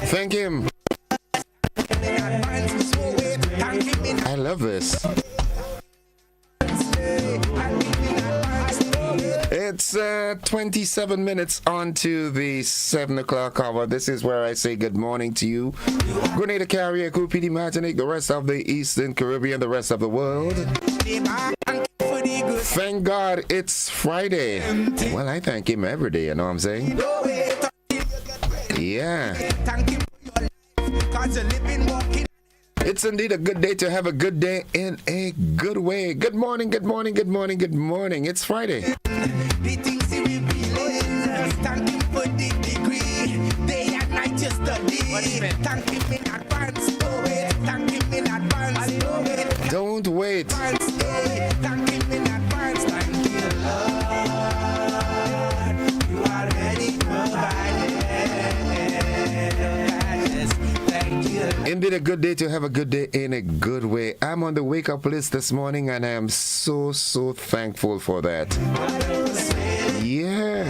Thank him. I love this. It's 27 minutes on to the 7 o'clock hour. This is where I say good morning to you. Grenada, Carrier, Cupidi, Martinique, the rest of the Eastern Caribbean, the rest of the world. Thank God it's Friday. Well, I thank him every day, you know what I'm saying? Yeah. It's indeed a good day to have a good day in a good way. Good morning, good morning, good morning, good morning. It's Friday. Don't wait. Indeed, a good day to have a good day in a good way. I'm on the wake up list this morning and I am so thankful for that. Yeah.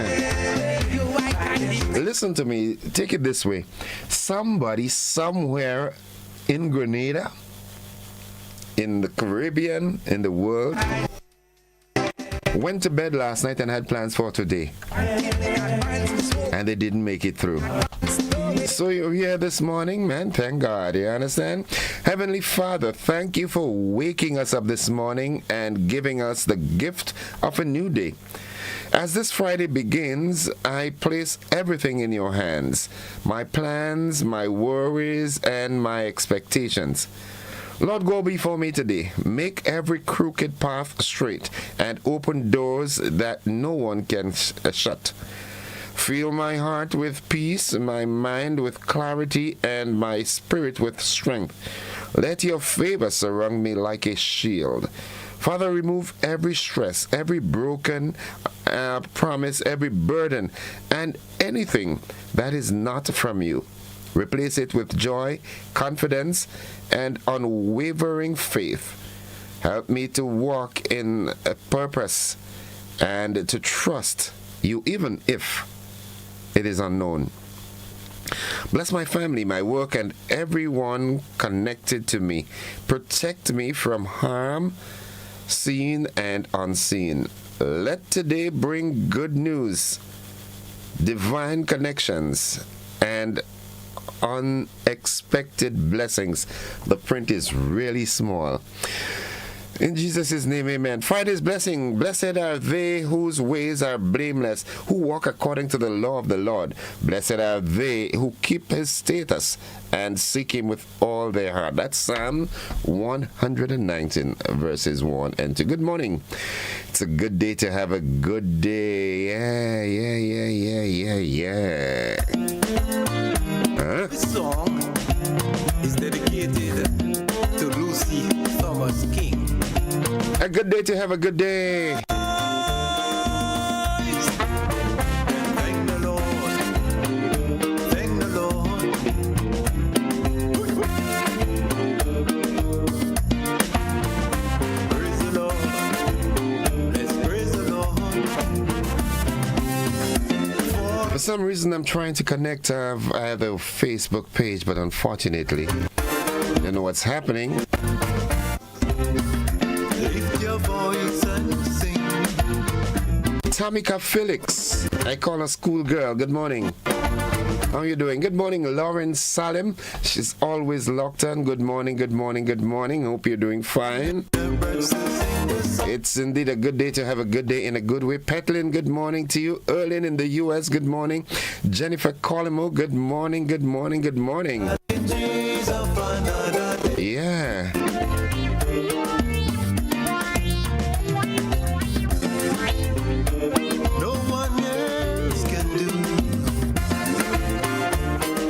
Listen to me. Take it this way. Somebody somewhere in Grenada, in the Caribbean, in the world, went to bed last night and had plans for today. And they didn't make it through. So you're here this morning, man. Thank God. You understand? Heavenly Father, thank you for waking us up this morning and giving us the gift of a new day. As this Friday begins, I place everything in your hands. My plans, my worries, and my expectations. Lord, go before me today. Make every crooked path straight and open doors that no one can shut. Fill my heart with peace, my mind with clarity, and my spirit with strength. Let your favor surround me like a shield. Father, remove every stress, every broken promise, every burden, and anything that is not from you. Replace it with joy, confidence, and unwavering faith. Help me to walk in a purpose and to trust you even if it is unknown. Bless my family, my work, and everyone connected to me. Protect me from harm, seen and unseen. Let today bring good news, divine connections, and unexpected blessings. The print is really small. In Jesus' name, amen. Friday's blessing. Blessed are they whose ways are blameless, who walk according to the law of the Lord. Blessed are they who keep his status and seek him with all their heart. That's Psalm 119, verses 1 and 2. Good morning. It's a good day to have a good day. Yeah. This song is dedicated to Lucy Thomas King. A good day to have a good day. Thank the Lord. Thank the Lord. Praise the Lord. Let's praise the Lord. For some reason, I'm trying to connect. I have a Facebook page, but unfortunately, I don't know what's happening. Lift your voice and sing. Tamika Felix, I call her schoolgirl. Good morning. How are you doing? Good morning, Lauren Salim. She's always locked on. Good morning, good morning, good morning. Hope you're doing fine. It's indeed a good day to have a good day in a good way. Petlin, good morning to you. Erlin in the U.S., good morning. Jennifer Colimo, good morning, good morning, good morning. Yeah. No one else can do.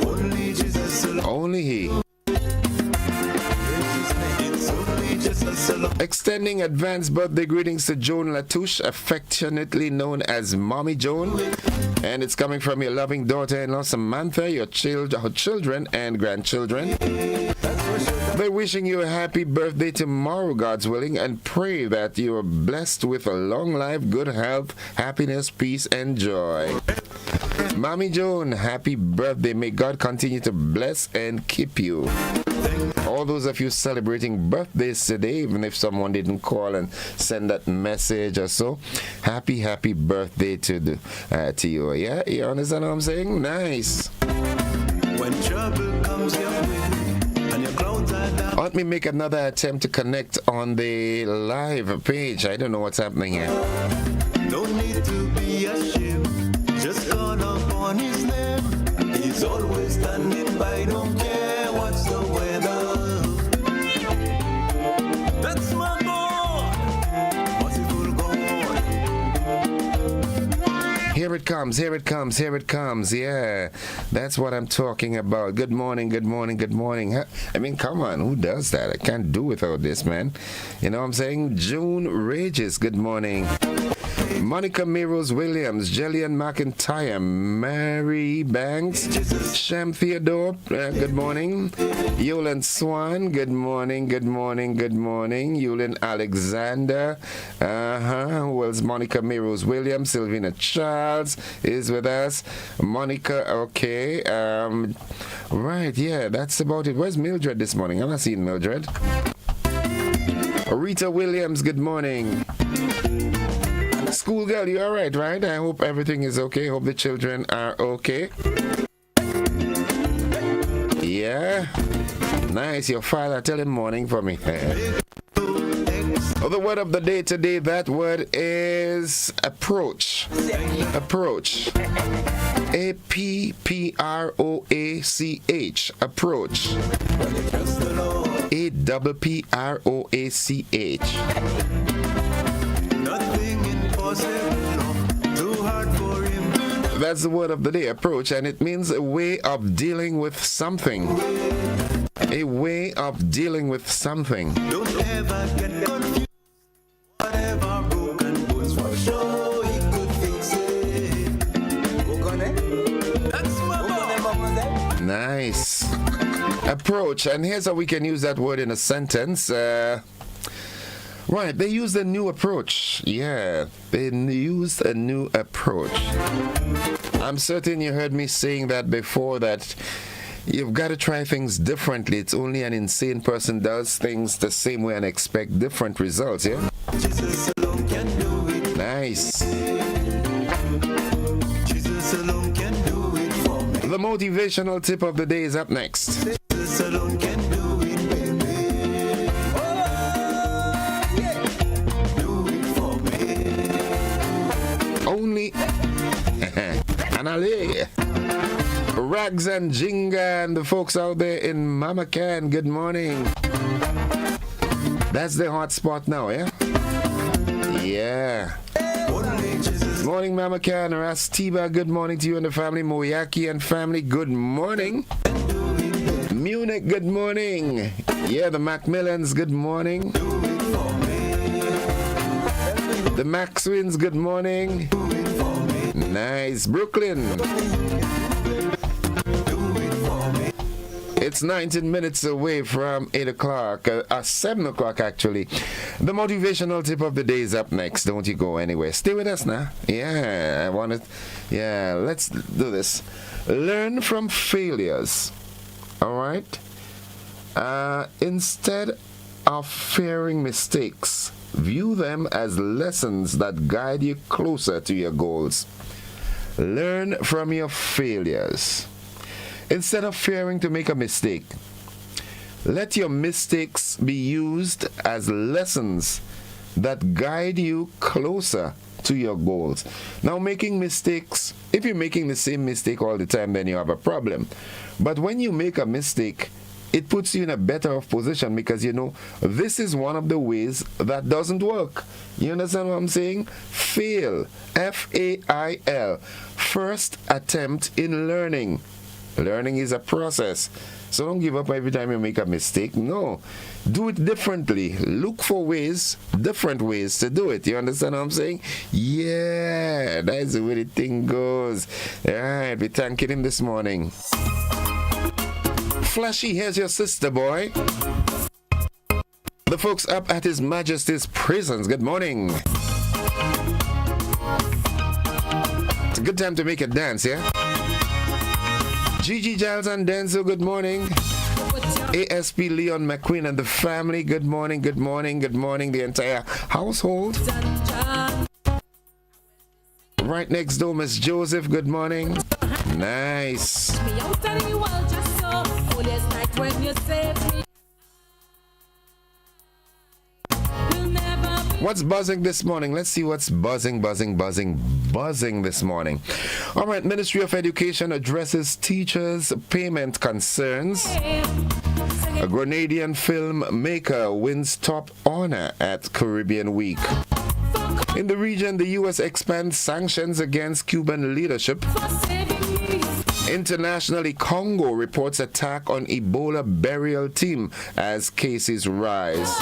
Only Jesus alone. Only he. It's only Jesus alone. Extending advanced birthday greetings to Joan Latouche, affectionately known as Mommy Joan. And it's coming from your loving daughter-in-law Samantha, your children and grandchildren. They're wishing you a happy birthday tomorrow, God's willing, and pray that you are blessed with a long life, good health, happiness, peace, and joy. Mommy Joan, happy birthday. May God continue to bless and keep you. All those of you celebrating birthdays today, even if someone didn't call and send that message or so, happy birthday to you. Yeah, you understand what I'm saying? Nice. When trouble comes your way and your clouds are dark. Let me make another attempt to connect on the live page. I don't know what's happening here. No need to be ashamed. Just call upon his name. He's always standing by, don't care what's the weather. That's my God. Merciful God. Here it comes. Yeah, that's what I'm talking about. Good morning. I mean, come on, who does that? I can't do without this, man. You know what I'm saying? June Regis, good morning. Monica Miros Williams, Jillian McIntyre, Mary Banks, Shem Theodore, good morning. Yolan Swan, good morning. Yulin Alexander, who else? Monica Miros Williams, Sylvina Charles is with us. Monica, okay. Right, yeah, that's about it. Where's Mildred this morning? I'm not seeing Mildred. Rita Williams, good morning. Schoolgirl, you all right? I hope everything is okay. Hope the children are okay. Yeah. Nice. Your father, tell him morning for me. Oh, the word of the day today, that word is approach. Approach. A-P-P-R-O-A-C-H. Approach. A-P-P-R-O-A-C-H. That's the word of the day, approach, and it means a way of dealing with something. A way of dealing with something. Don't ever get confused. Whatever broken bones for sure, he could fix it. That's my Nice. Approach, and here's how we can use that word in a sentence. Right, they used a new approach. Yeah, they used a new approach. I'm certain you heard me saying that before, that you've got to try things differently. It's only an insane person does things the same way and expect different results, yeah? Jesus alone can do it. Nice. Jesus alone can do it for me. The motivational tip of the day is up next. Jesus alone can do it, baby. Only Anale, Rags and Jinga and the folks out there in Mama Can, good morning. That's the hot spot now, yeah? Yeah. Morning, Mama Can. Rastiba, good morning to you and the family. Moyaki and family, good morning. Munich, good morning. Yeah, the Macmillans, good morning. The Maxwins, good morning. Nice. Brooklyn. It's 19 minutes away from 8 o'clock, 7 o'clock actually. The motivational tip of the day is up next. Don't you go anywhere. Stay with us now. Yeah, let's do this. Learn from failures. All right? Instead of fearing mistakes, view them as lessons that guide you closer to your goals. Learn from your failures. Instead of fearing to make a mistake, let your mistakes be used as lessons that guide you closer to your goals. Now, making mistakes, if you're making the same mistake all the time, then you have a problem. But when you make a mistake, it puts you in a better of position, because you know this is one of the ways that doesn't work. You understand what I'm saying? Fail. F-A-I-L. First attempt in learning. Learning is a process. So don't give up every time you make a mistake. No. Do it differently. Look for ways, different ways to do it. You understand what I'm saying? Yeah, that's the way the thing goes. All right, we're thanking him this morning. Flashy, here's your sister boy. The folks up at His Majesty's prisons, good morning. Good time to make a dance, yeah? Gigi Giles and Denzel, good morning. ASP Leon McQueen and the family, good morning, good morning, good morning, the entire household. Right next door, Miss Joseph, good morning. Nice. What's buzzing this morning? Let's see what's buzzing this morning. All right, Ministry of Education addresses teachers' payment concerns. A Grenadian filmmaker wins top honor at Caribbean Week. In the region, the U.S. expands sanctions against Cuban leadership. Internationally, Congo reports attack on Ebola burial team as cases rise.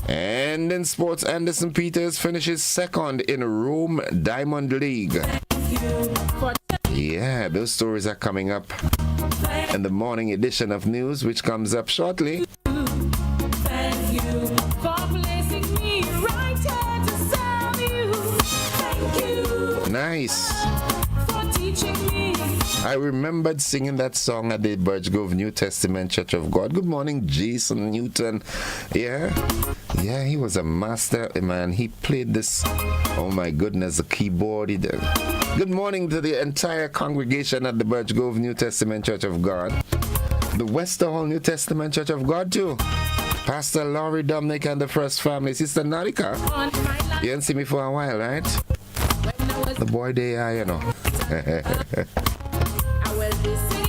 And in sports, Anderson Peters finishes second in Rome Diamond League. Yeah, those stories are coming up in the morning edition of news, which comes up shortly. Thank you for placing me right here to serve you. Thank you. Nice. For teaching me. I remembered singing that song at the Birch Grove New Testament Church of God. Good morning, Jason Newton. Yeah, he was a master, man. He played this, oh my goodness, the keyboard. He did. Good morning to the entire congregation at the Birch Grove New Testament Church of God. The Wester Hall New Testament Church of God too. Pastor Laurie Dominic and the First Family. Sister Narika. You didn't see me for a while, right? The boy they are, you know.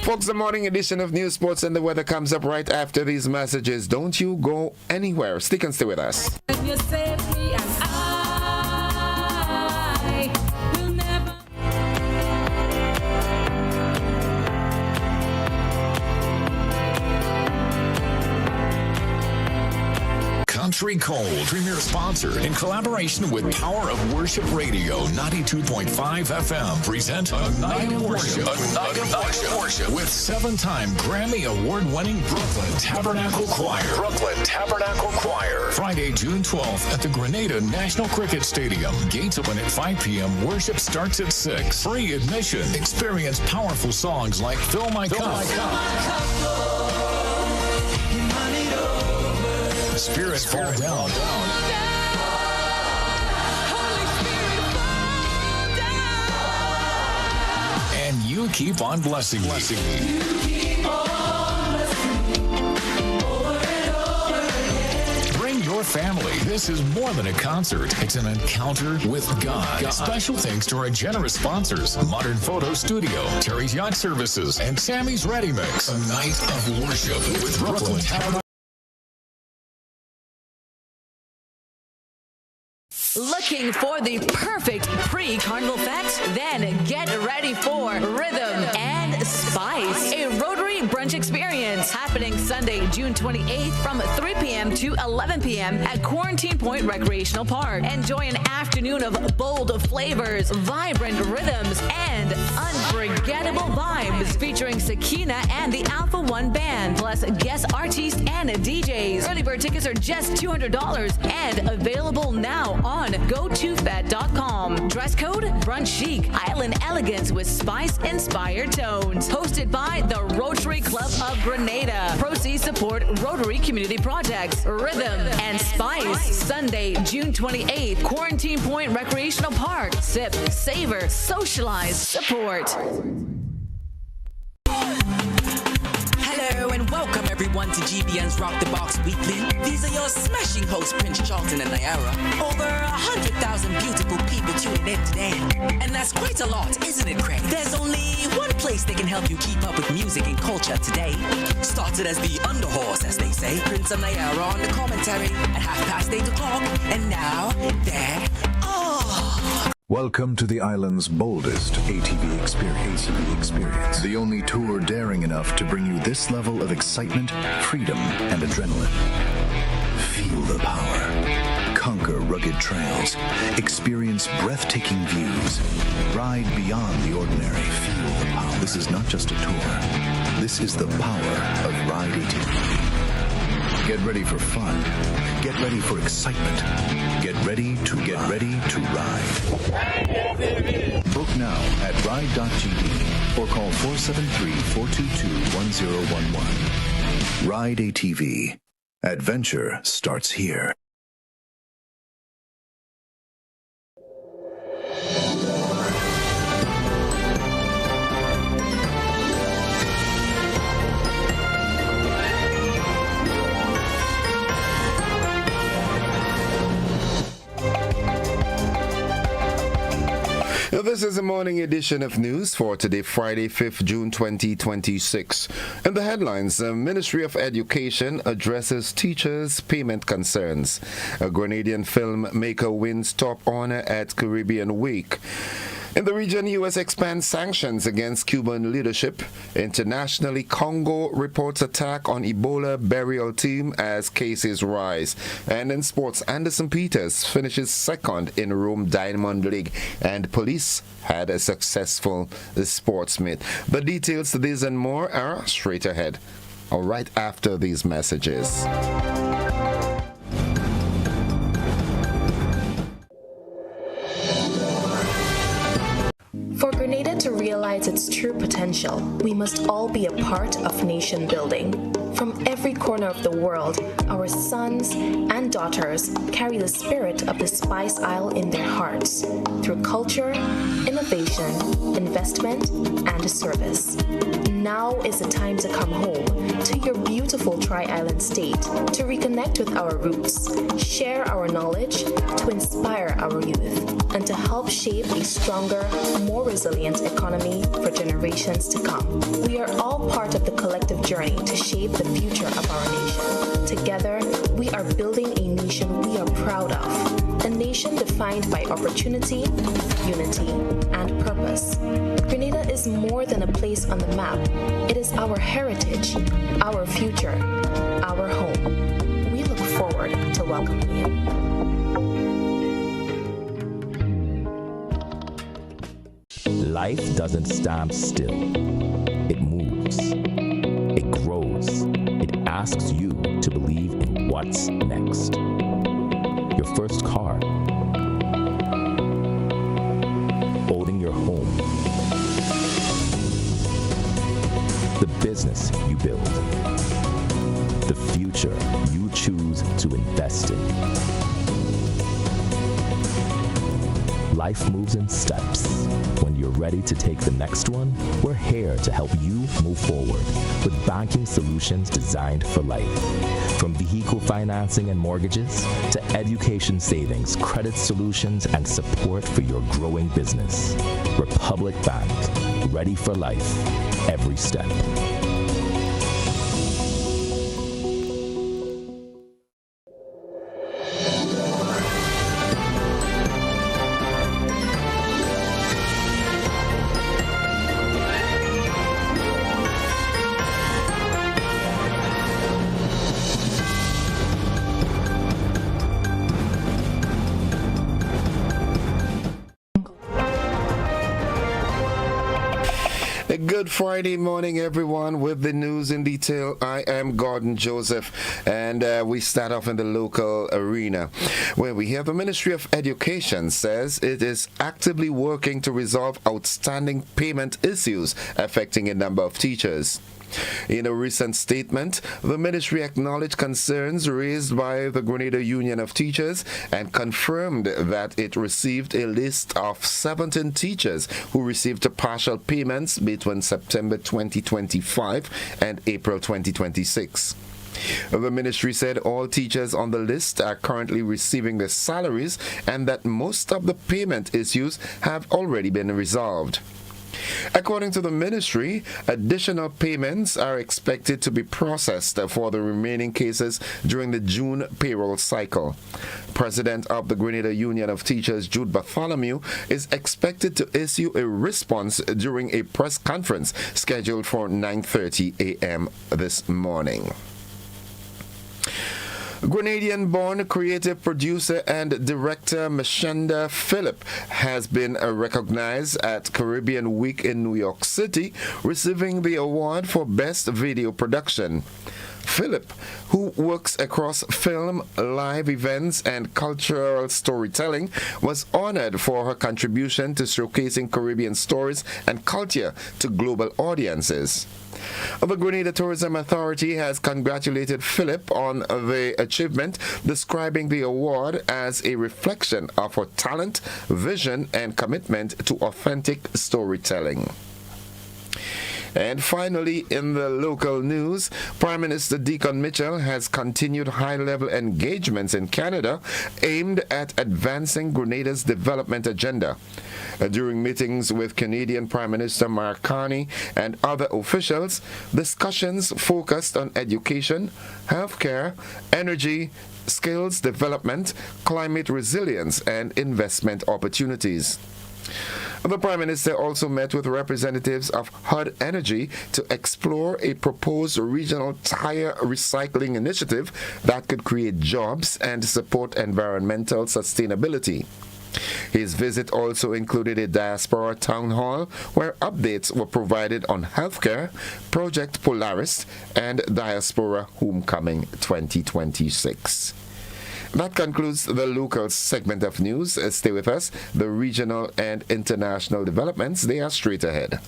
Folks, the morning edition of News, Sports, and the Weather comes up right after these messages. Don't you go anywhere. Stick and stay with us. You saved me and I will never. Country Cold, premier sponsor, in collaboration with Power of Worship Radio 92.5 FM, present A Night of Worship. A Night of Worship with 7-time Grammy Award-winning Brooklyn Tabernacle Choir. Friday, June 12th at the Grenada National Cricket Stadium. Gates open at 5 p.m. Worship starts at 6. Free admission. Experience powerful songs like Fill My Cup. Spirit fall down. And you keep on blessing me. Bring your family. This is more than a concert. It's an encounter with God. Special thanks to our generous sponsors, Modern Photo Studio, Terry's Yacht Services, and Sammy's Ready Mix. A night of worship with Brooklyn Tabernacle. Looking for the perfect pre-carnival fete? Then get ready for Rhythm and Spice, a Rotary brunch experience happening Sunday, June 28th from 3 p.m. to 11 p.m. at Quarantine Point Recreational Park. Enjoy an afternoon of bold flavors, vibrant rhythms, and unforgettable vibes featuring Sakina and the Alpha One Band, plus guest artists and DJs. Early bird tickets are just $200 and available now on GoToFet.com. Dress code brunch chic, island elegance with spice-inspired tones. Hosted by the Rotary Club of Grenada. Proceeds support Rotary Community Projects. Rhythm and Spice, Sunday, June 28th, Quarantine Point Recreational Park. Sip, savor, socialize, support. Hello and welcome everyone to GBN's Rock the Box Weekly. These are your smashing hosts, Prince Charlton and Nyara. Over 100,000 beautiful people tuning in today. And that's quite a lot, isn't it, Craig? There's only one place they can help you keep up with music and culture today. Started as the underhorse, as they say. Prince and Nyara on the commentary at 8:30. And now, they're Welcome to the island's boldest ATV experience. The only tour daring enough to bring you this level of excitement, freedom, and adrenaline. Feel the power. Conquer rugged trails. Experience breathtaking views. Ride beyond the ordinary. Feel the power. This is not just a tour. This is the power of Ride ATV. Get ready for fun. Get ready for excitement. Get ready to ride. Book now at ride.gd or call 473-422-1011. Ride ATV. Adventure starts here. This is the morning edition of news for today, Friday, 5th June 2026. In the headlines, the Ministry of Education addresses teachers' payment concerns. A Grenadian filmmaker wins top honor at Caribbean Week. In the region, U.S. expands sanctions against Cuban leadership. Internationally, Congo reports attack on Ebola burial team as cases rise. And in sports, Anderson Peters finishes second in Rome Diamond League, and police had a successful sports meet. The details to this and more are straight ahead, or right after these messages. For Grenada to realize its true potential, we must all be a part of nation building. From every corner of the world, our sons and daughters carry the spirit of the Spice Isle in their hearts through culture, innovation, investment, and service. Now is the time to come home to your beautiful Tri-Island state, to reconnect with our roots, share our knowledge, to inspire our youth, and to help shape a stronger, more resilient economy for generations to come. We are all part of the collective journey to shape the future of our nation. Together, we are building a nation we are proud of, a nation defined by opportunity, unity, and purpose. Grenada is more than a place on the map. It is our heritage, our future, our home. We look forward to welcoming you. Life doesn't stand still. It moves. It grows. It asks you to believe in what's next. Your first car. Owning your home. The business you build. The future you choose to invest in. Life moves in steps. When you're ready to take the next one, we're here to help you move forward with banking solutions designed for life. From vehicle financing and mortgages to education savings, credit solutions, and support for your growing business. Republic Bank, ready for life, every step. Good Friday morning, everyone, with the news in detail. I am Gordon Joseph, and we start off in the local arena, where we have the Ministry of Education says it is actively working to resolve outstanding payment issues affecting a number of teachers. In a recent statement, the ministry acknowledged concerns raised by the Grenada Union of Teachers and confirmed that it received a list of 17 teachers who received partial payments between September 2025 and April 2026. The ministry said all teachers on the list are currently receiving their salaries and that most of the payment issues have already been resolved. According to the ministry, additional payments are expected to be processed for the remaining cases during the June payroll cycle. President of the Grenada Union of Teachers, Jude Bartholomew, is expected to issue a response during a press conference scheduled for 9:30 a.m. this morning. Grenadian-born creative producer and director Mashanda Phillip has been recognized at Caribbean Week in New York City, receiving the award for Best Video Production. Philip, who works across film, live events, and cultural storytelling, was honored for her contribution to showcasing Caribbean stories and culture to global audiences. The Grenada Tourism Authority has congratulated Philip on the achievement, describing the award as a reflection of her talent, vision, and commitment to authentic storytelling. And finally, in the local news, Prime Minister Deacon Mitchell has continued high-level engagements in Canada aimed at advancing Grenada's development agenda. During meetings with Canadian Prime Minister Mark Carney and other officials, discussions focused on education, healthcare, energy, skills development, climate resilience, and investment opportunities. The Prime Minister also met with representatives of HUD Energy to explore a proposed regional tire recycling initiative that could create jobs and support environmental sustainability. His visit also included a diaspora town hall where updates were provided on healthcare, Project Polaris, and Diaspora Homecoming 2026. That concludes the local segment of news. Stay with us. The regional and international developments, they are straight ahead.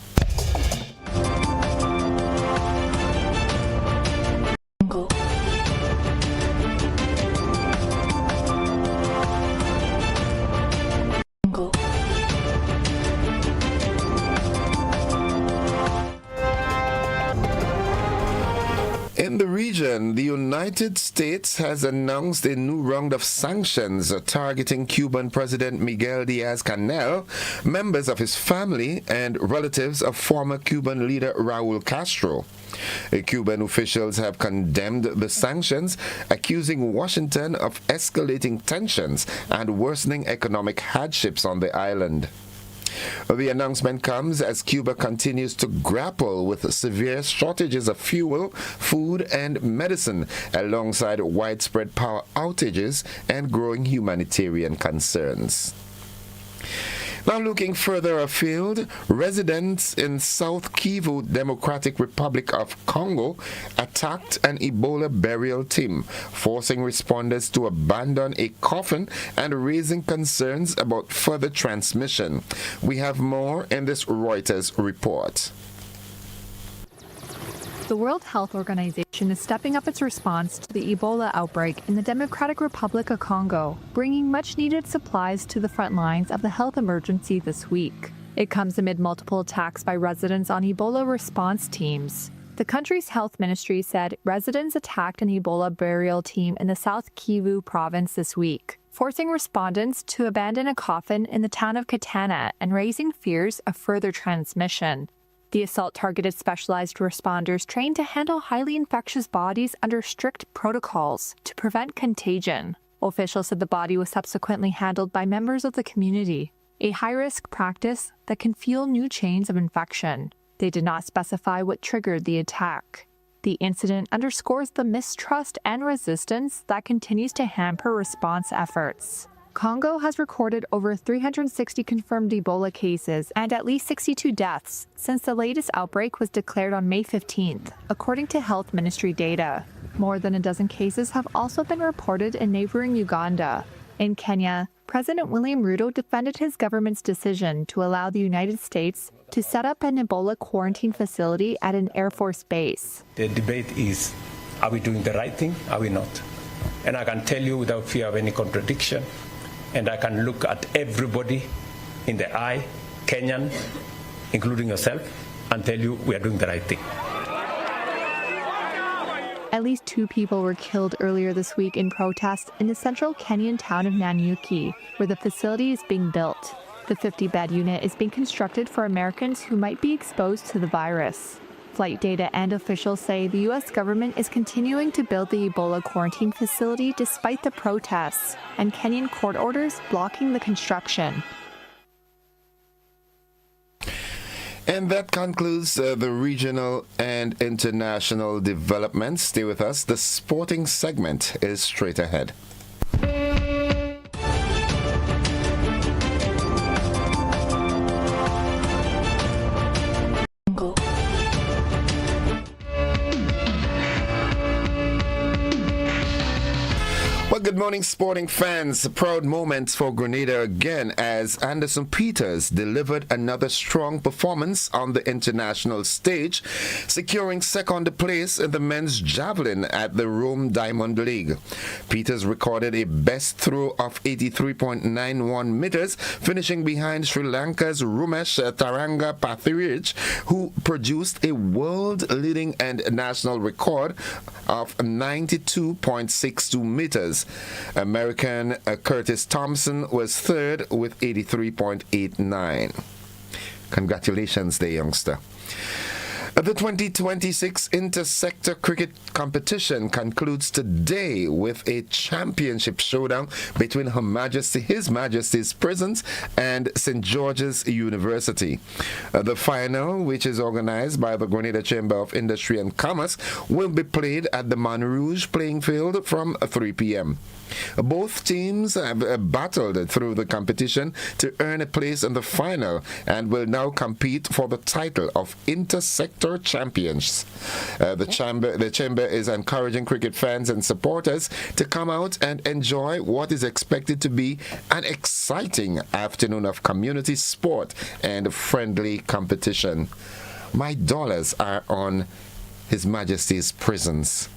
In the region, the United States has announced a new round of sanctions targeting Cuban President Miguel Diaz-Canel, members of his family, and relatives of former Cuban leader Raul Castro. Cuban officials have condemned the sanctions, accusing Washington of escalating tensions and worsening economic hardships on the island. The announcement comes as Cuba continues to grapple with severe shortages of fuel, food, and medicine, alongside widespread power outages and growing humanitarian concerns. Now looking further afield, residents in South Kivu Democratic Republic of Congo attacked an Ebola burial team, forcing responders to abandon a coffin and raising concerns about further transmission. We have more in this Reuters report. The World Health Organization is stepping up its response to the Ebola outbreak in the Democratic Republic of Congo, bringing much-needed supplies to the front lines of the health emergency this week. It comes amid multiple attacks by residents on Ebola response teams. The country's health ministry said residents attacked an Ebola burial team in the South Kivu province this week, forcing respondents to abandon a coffin in the town of Katana and raising fears of further transmission. The assault targeted specialized responders trained to handle highly infectious bodies under strict protocols to prevent contagion. Officials said the body was subsequently handled by members of the community, a high-risk practice that can fuel new chains of infection. They did not specify what triggered the attack. The incident underscores the mistrust and resistance that continues to hamper response efforts. Congo has recorded over 360 confirmed Ebola cases and at least 62 deaths since the latest outbreak was declared on May 15th, according to Health Ministry data. More than a dozen cases have also been reported in neighboring Uganda. In Kenya, President William Ruto defended his government's decision to allow the United States to set up an Ebola quarantine facility at an Air Force base. The debate is, are we doing the right thing? Are we not? And I can tell you without fear of any contradiction, and I can look at everybody in the eye, Kenyan, including yourself, and tell you we are doing the right thing. At least 2 people were killed earlier this week in protests in the central Kenyan town of Nanyuki, where the facility is being built. The 50-bed unit is being constructed for Americans who might be exposed to the virus. Flight data and officials say the U.S. government is continuing to build the Ebola quarantine facility despite the protests and Kenyan court orders blocking the construction. And that concludes the regional and international developments. Stay with us. The sporting segment is straight ahead. Good morning, sporting fans. Proud moments for Grenada again as Anderson Peters delivered another strong performance on the international stage, securing second place in the men's javelin at the Rome Diamond League. Peters recorded a best throw of 83.91 meters, finishing behind Sri Lanka's Rumesh Taranga Pathiraj, who produced a world-leading and national record of 92.62 meters. American Curtis Thompson was third with 83.89. Congratulations there, youngster. The 2026 Inter-Sector Cricket Competition concludes today with a championship showdown between His Majesty's Prisons and St. George's University. The final, which is organized by the Grenada Chamber of Industry and Commerce, will be played at the Montrouge playing field from 3 p.m. Both teams have battled through the competition to earn a place in the final and will now compete for the title of Inter-Sector Champions. The chamber is encouraging cricket fans and supporters to come out and enjoy what is expected to be an exciting afternoon of community sport and friendly competition. My dollars are on His Majesty's Prisons.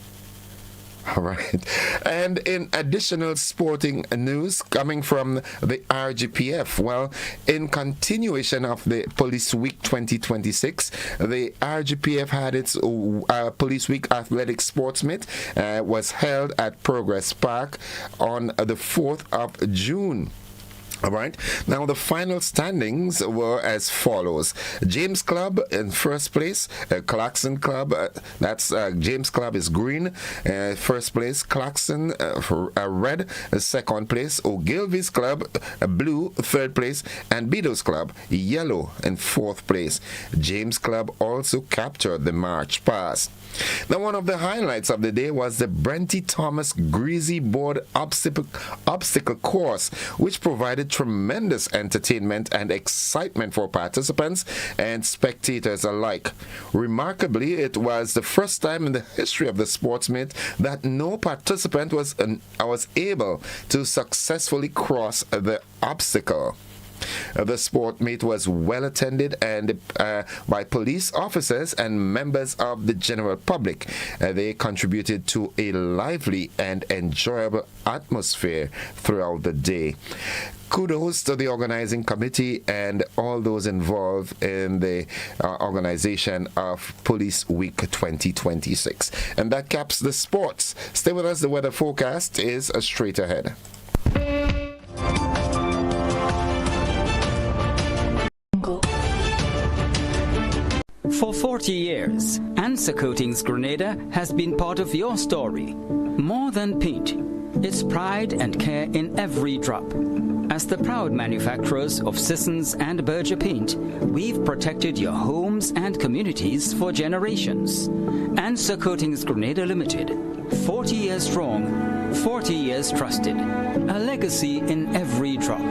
All right. And in additional sporting news coming from the RGPF, well, in continuation of the Police Week 2026, the RGPF had its Police Week Athletic Sports Meet was held at Progress Park on the 4th of June. All right. Now, the final standings were as follows. James Club in first place. Clarkson Club, James Club is green. First place. Clarkson, red. Second place. Ogilvy's Club, blue. Third place. And Bedos Club, yellow, in fourth place. James Club also captured the March Pass. Now, one of the highlights of the day was the Brenty Thomas Greasy Board obstacle course, which provided tremendous entertainment and excitement for participants and spectators alike. Remarkably, it was the first time in the history of the sports meet that no participant was able to successfully cross the obstacle. The sport meet was well attended and by police officers and members of the general public. They contributed to a lively and enjoyable atmosphere throughout the day. Kudos to the organizing committee and all those involved in the organization of Police Week 2026. And that caps the sports. Stay with us. The weather forecast is straight ahead. For 40 years, Answer Coatings Grenada has been part of your story. More than paint, it's pride and care in every drop. As the proud manufacturers of Sissons and Berger paint, we've protected your homes and communities for generations. Answer Coatings Grenada Limited, 40 years strong, 40 years trusted. A legacy in every drop.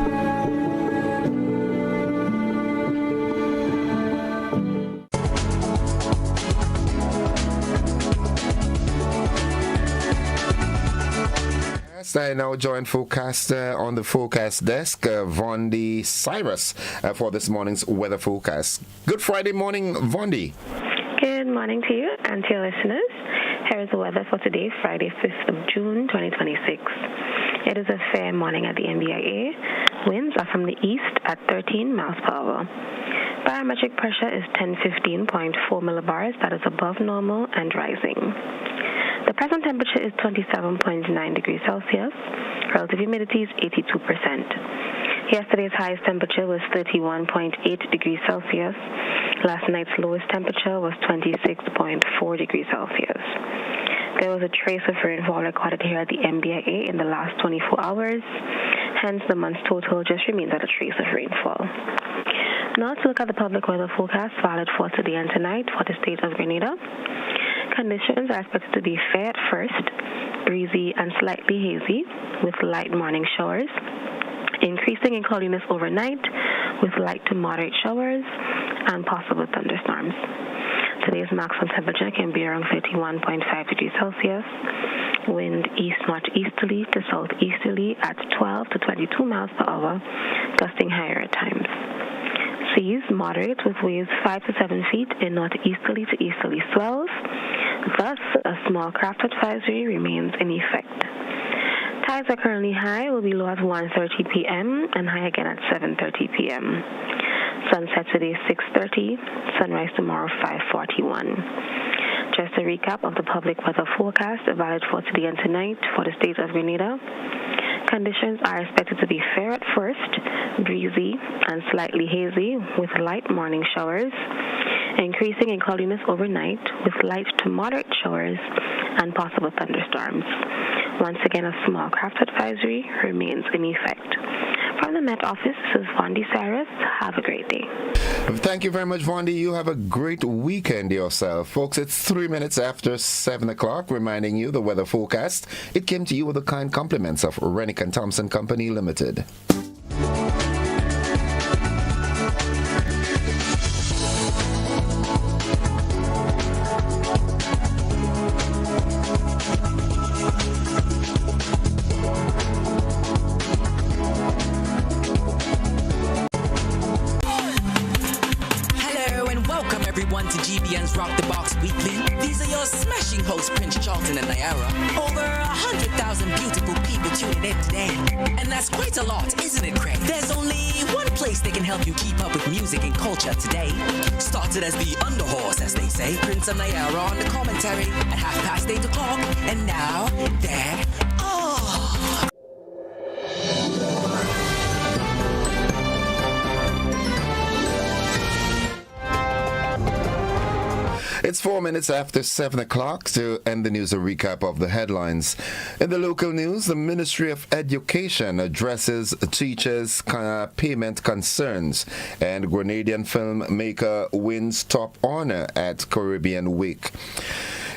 I now join forecaster on the forecast desk, Vondi Cyrus, for this morning's weather forecast. Good Friday morning, Vondi. Good morning to you and to your listeners. Here is the weather for today, Friday, 5th of June, 2026. It is a fair morning at the MBIA. Winds are from the east at 13 miles per hour. Barometric pressure is 1015.4 millibars. That is above normal and rising. The present temperature is 27.9 degrees Celsius. Relative humidity is 82%. Yesterday's highest temperature was 31.8 degrees Celsius. Last night's lowest temperature was 26.4 degrees Celsius. There was a trace of rainfall recorded here at the MBIA in the last 24 hours. Hence, the month's total just remains at a trace of rainfall. Now to look at the public weather forecast valid for today and tonight for the state of Grenada. Conditions are expected to be fair at first, breezy and slightly hazy, with light morning showers, increasing in cloudiness overnight, with light to moderate showers and possible thunderstorms. Today's maximum temperature can be around 31.5 degrees Celsius. Wind east-northeasterly to southeasterly at 12 to 22 miles per hour, gusting higher at times. Seas moderate with waves 5 to 7 feet in northeasterly to easterly swells. Thus, a small craft advisory remains in effect. Tides are currently high, will be low at 1:30 p.m. and high again at 7:30 p.m. Sunset today 6:30, sunrise tomorrow 5:41. Just a recap of the public weather forecast valid for today and tonight for the state of Grenada. Conditions are expected to be fair at first, breezy and slightly hazy with light morning showers, increasing in cloudiness overnight with light to moderate showers and possible thunderstorms. Once again, a small craft advisory remains in effect. From the Met Office, this is Vondi Cyrus. Have a great day. Thank you very much, Vondi. You have a great weekend yourself. Folks, it's 3 minutes after 7 o'clock, reminding you the weather forecast. It came to you with the kind compliments of Rennick and Thompson Company Limited. To GBN's Rock the Box Weekly. These are your smashing hosts, Prince Charlton and Naira. Over 100,000 beautiful people tuning in today. And that's quite a lot, isn't it, Craig? There's only one place they can help you keep up with music and culture today. Started as the underhorse, as they say. Prince and Naira on the commentary at 8:30. And now, they're off. It's 4 minutes after 7 o'clock. To end the news, a recap of the headlines. In the local news, the Ministry of Education addresses teachers' payment concerns, and Grenadian filmmaker wins top honor at Caribbean Week.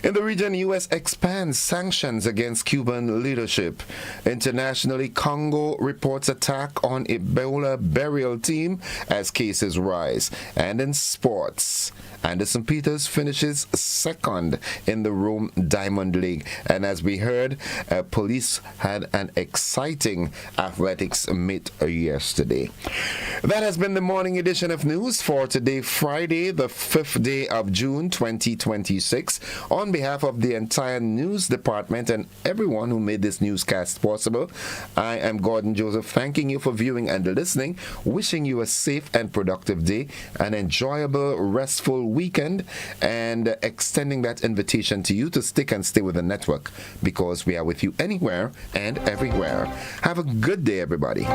In the region, U.S. expands sanctions against Cuban leadership. Internationally, Congo reports attack on Ebola burial team as cases rise. And in sports, Anderson Peters finishes second in the Rome Diamond League. And as we heard, police had an exciting athletics meet yesterday. That has been the morning edition of news for today, Friday, the 5th day of June, 2026. On behalf of the entire news department and everyone who made this newscast possible, I am Gordon Joseph, thanking you for viewing and listening, wishing you a safe and productive day, an enjoyable, restful weekend, and extending that invitation to you to stick and stay with the network, because we are with you anywhere and everywhere. Have a good day, everybody.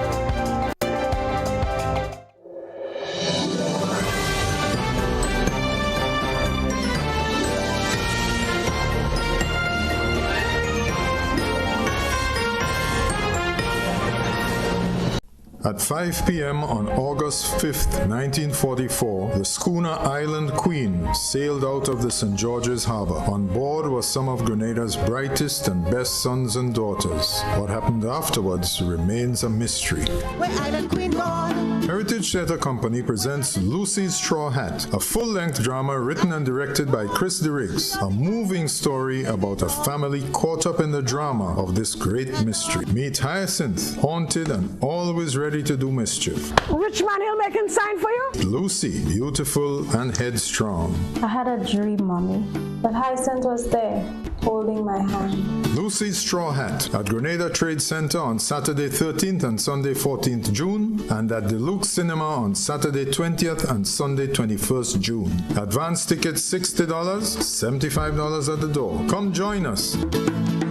At 5 p.m. on August 5th, 1944, the schooner Island Queen sailed out of the St. George's Harbor. On board were some of Grenada's brightest and best sons and daughters. What happened afterwards remains a mystery. Where Island Queen gone? Heritage Theatre Company presents Lucy's Straw Hat, a full-length drama written and directed by Chris DeRiggs, a moving story about a family caught up in the drama of this great mystery. Meet Hyacinth, haunted and always ready to do mischief. Rich man, he'll make him sign for you? Lucy, beautiful and headstrong. I had a dream, Mommy, that Hyacinth was there, holding my hand. Lucy's Straw Hat at Grenada Trade Center on Saturday 13th and Sunday 14th June, and at the Luke Cinema on Saturday 20th and Sunday 21st June. Advance tickets $60, $75 at the door. Come join us.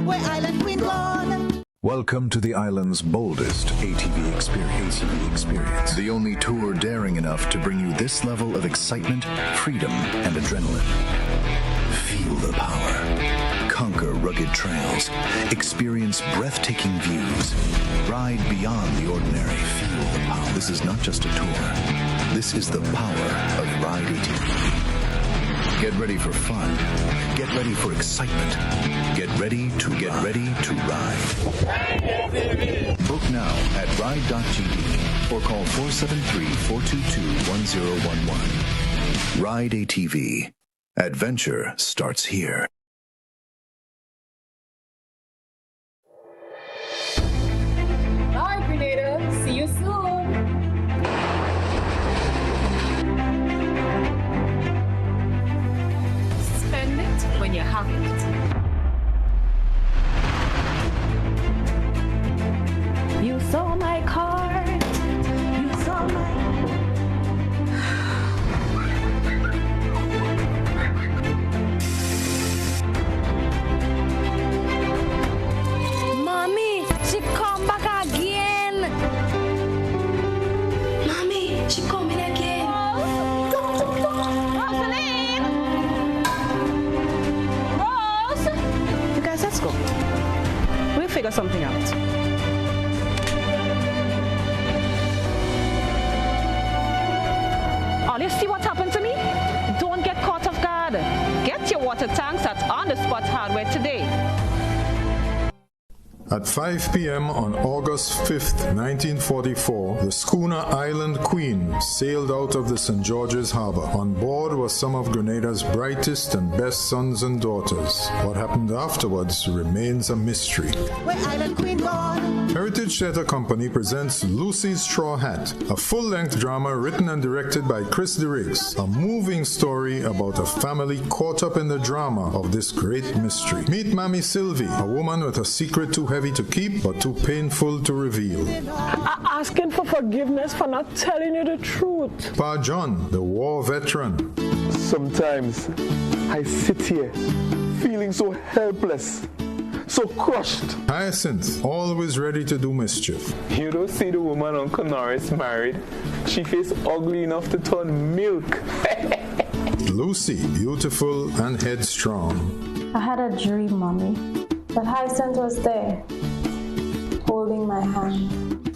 Where Island Queen gone? Welcome to the island's boldest ATV experience. The only tour daring enough to bring you this level of excitement, freedom, and adrenaline. Feel the power. Conquer rugged trails. Experience breathtaking views. Ride beyond the ordinary. Feel the power. This is not just a tour. This is the power of Ride ATV. Get ready for fun. Get ready for excitement. Get ready to ride. Book now at ride.gd or call 473-422-1011. Ride ATV. Adventure starts here. Bye, Grenada. See you soon. Spend it when you have it. You saw my card. You saw my. Mommy, she come back again. Mommy, she coming again. Rosaline! Rose! You guys, let's go. We'll figure something out. Oh, you see what happened to me? Don't get caught off guard. Get your water tanks at On The Spot Hardware today. At 5 p.m. on August 5th, 1944, the schooner Island Queen sailed out of the St. George's Harbor. On board were some of Grenada's brightest and best sons and daughters. What happened afterwards remains a mystery. Where Island Queen gone? Heritage Theatre Company presents Lucy's Straw Hat, a full-length drama written and directed by Chris DeRiggs, a moving story about a family caught up in the drama of this great mystery. Meet Mammy Sylvie, a woman with a secret too heavy to keep but too painful to reveal. Asking for forgiveness for not telling you the truth. Pa John, the war veteran. Sometimes I sit here feeling so helpless, so crushed. Hyacinth, always ready to do mischief. You don't see the woman Uncle Norris married. She face ugly enough to turn milk. Lucy, beautiful and headstrong. I had a dream, Mommy, but Hyacinth was there, holding my hand.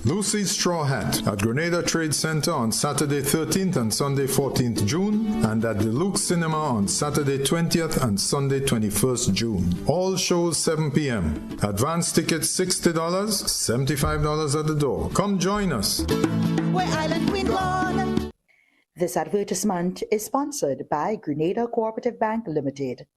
Lucy's Straw Hat at Grenada Trade Center on Saturday 13th and Sunday 14th June, and at the Luke Cinema on Saturday 20th and Sunday 21st June. All shows 7 p.m. Advance tickets $60, $75 at the door. Come join us. Where Island Queen gone? This advertisement is sponsored by Grenada Cooperative Bank Limited.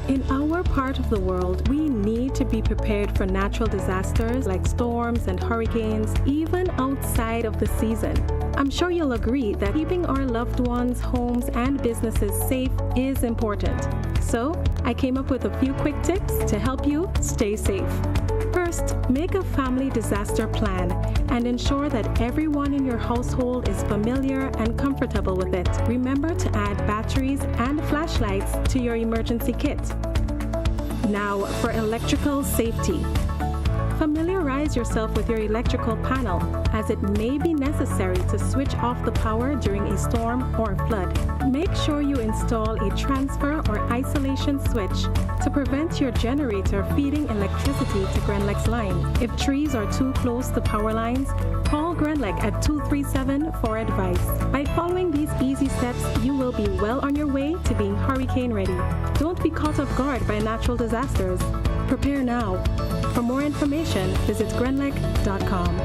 In our part of the world, we need to be prepared for natural disasters like storms and hurricanes, even outside of the season. I'm sure you'll agree that keeping our loved ones, homes, and businesses safe is important. So, I came up with a few quick tips to help you stay safe. First, make a family disaster plan and ensure that everyone in your household is familiar and comfortable with it. Remember to add batteries and flashlights to your emergency kit. Now, for electrical safety. Familiarize yourself with your electrical panel, as it may be necessary to switch off the power during a storm or flood. Make sure you install a transfer or isolation switch to prevent your generator feeding electricity to Grenlec's line. If trees are too close to power lines, call Grenlec at 237 for advice. By following these easy steps, you will be well on your way to being hurricane ready. Don't be caught off guard by natural disasters. Prepare now. For more information, visit grenlec.com.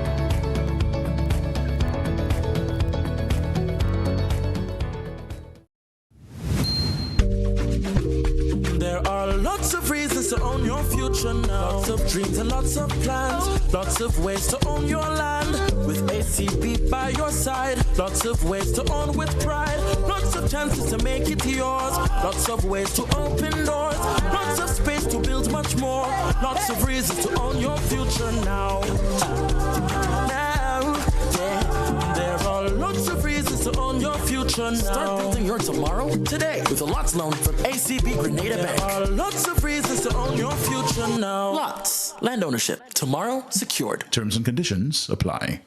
There are lots of reasons to own your future now. Lots of dreams and lots of plans. Lots of ways to own your land. With ACB by your side. Lots of ways to own with pride. Lots of chances to make it yours. Lots of ways to open doors. Lots of space to build much more. Lots of reasons to own your future now. There are lots of reasons to own your future now. Start building your tomorrow today with a LOTS loan from ACB Grenada Bank. There are lots of reasons to own your future now. LOTS. Land ownership. Tomorrow secured. Terms and conditions apply.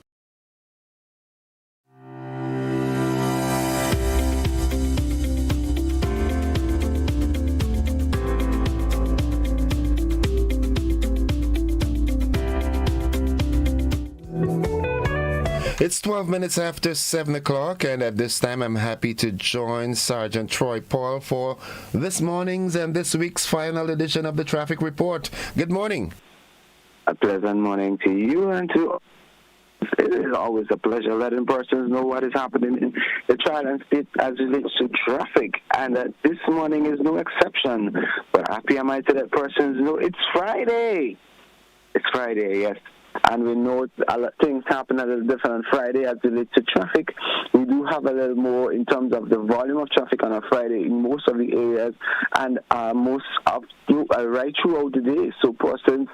It's 12 minutes after 7 o'clock, and at this time I'm happy to join Sergeant Troy Paul for this morning's and this week's final edition of the Traffic Report. Good morning. A pleasant morning to you and to It is always a pleasure letting persons know what is happening in the Trident State as it relates to traffic, and this morning is no exception. But happy am I to let persons know it's Friday. It's Friday, yes. And we know a lot of things happen a little different on Friday as it relates to traffic. We do have a little more in terms of the volume of traffic on a Friday in most of the areas and most of right throughout the day. So persons,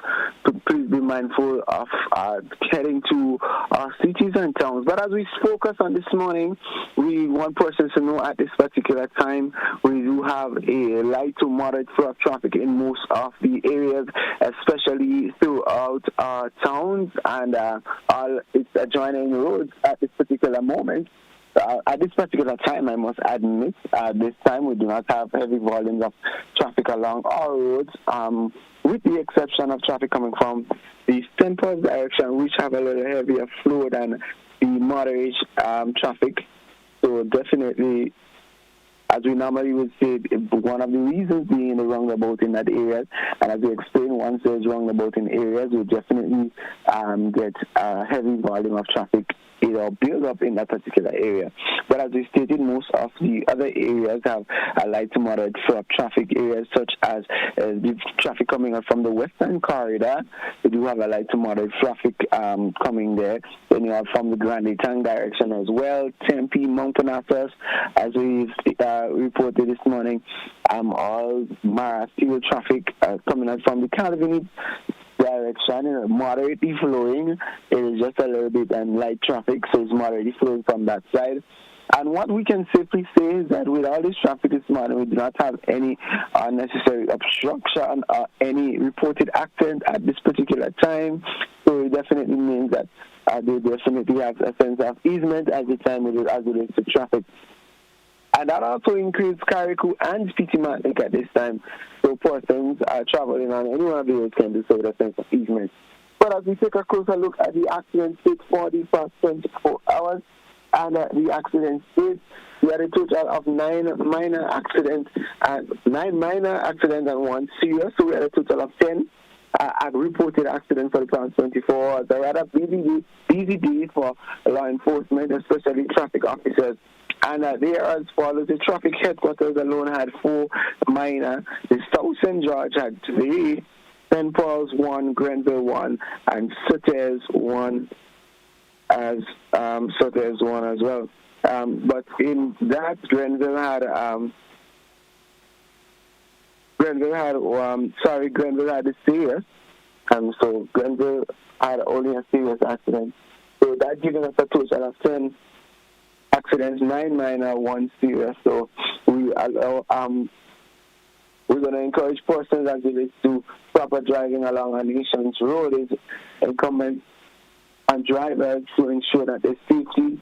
please be mindful of heading to our cities and towns. But as we focus on this morning, we want persons to know at this particular time we do have a light to moderate flow of traffic in most of the areas, especially throughout our towns and all its adjoining roads at this particular moment. At this particular time, I must admit, this time we do not have heavy volumes of traffic along our roads, with the exception of traffic coming from the St. Paul's direction, which have a little heavier flow than the moderate traffic. So definitely, as we normally would say, one of the reasons being the roundabout in that area, and as we explain, once there's roundabout in areas, we definitely get a heavy volume of traffic either build up in that particular area. But as we stated, most of the other areas have a light to moderate flow of traffic areas, such as the traffic coming up from the Western Corridor. We do have a light to moderate traffic coming there. Then you have from the Grenada direction as well, Tempe, Mountain Access, as we've reported this morning, all Mara steel traffic coming out from the Calvin direction, moderately flowing. It is just a little bit light traffic, so it's moderately flowing from that side. And what we can safely say is that with all this traffic this morning, we do not have any unnecessary obstruction or any reported accident at this particular time. So it definitely means that they definitely have a sense of easement at the time as it relates to traffic. And that also includes Carriacou and Pitimatic at this time. So persons traveling on any one of the roads can do so with a sense of easement. But as we take a closer look at the accident state for the past 24 hours, and the accident state, we had a total of 9 minor accidents and 1 serious. So we had a total of 10 reported accidents for the past 24 hours. A rather busy day for law enforcement, especially traffic officers. And there, as follows, the traffic headquarters alone had 4 minor. The South St. George had 3, St. Paul's 1, Grenville 1, and Sutter's 1 as well. But in that, Grenville had a serious. So Grenville had only a serious accident. So that giving us a total of 10 accidents, 9 minor, 1 serious. So we're going to encourage persons as it relates to proper driving along our nation's road is incumbent on drivers to ensure that their safety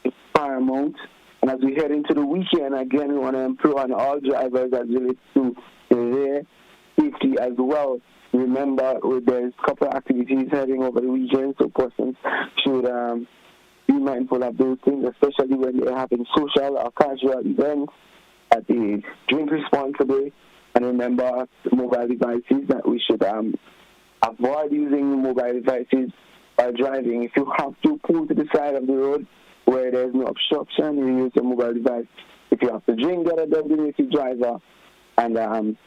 is paramount. And as we head into the weekend, again, we want to improve on all drivers as it relates to their safety as well. Remember, there's a couple of activities heading over the weekend, so persons should be mindful of those things, especially when they're having social or casual events at the drink responsibly. And remember, mobile devices, that we should avoid using mobile devices while driving. If you have to pull to the side of the road where there's no obstruction, you use a mobile device. If you have to drink, get a designated driver and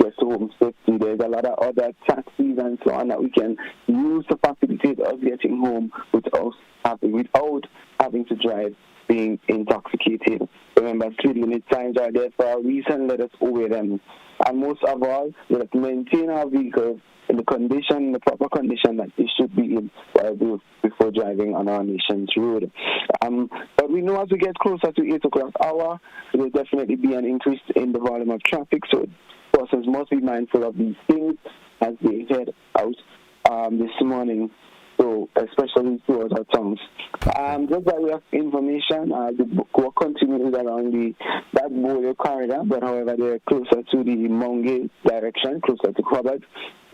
get to home safety. There's a lot of other taxis and so on that we can use to facilitate us getting home without having to drive being intoxicated. Remember, speed limit signs are there for a reason. Let us obey them. And most of all, let us maintain our vehicles in the proper condition that they should be in before driving on our nation's road. But we know as we get closer to 8 o'clock hour, there will definitely be an increase in the volume of traffic. So persons must be mindful of these things as they head out this morning. So especially towards our towns. Just by way of information, the work continues along that border corridor, but however they're closer to the Mongay direction, closer to Hobart,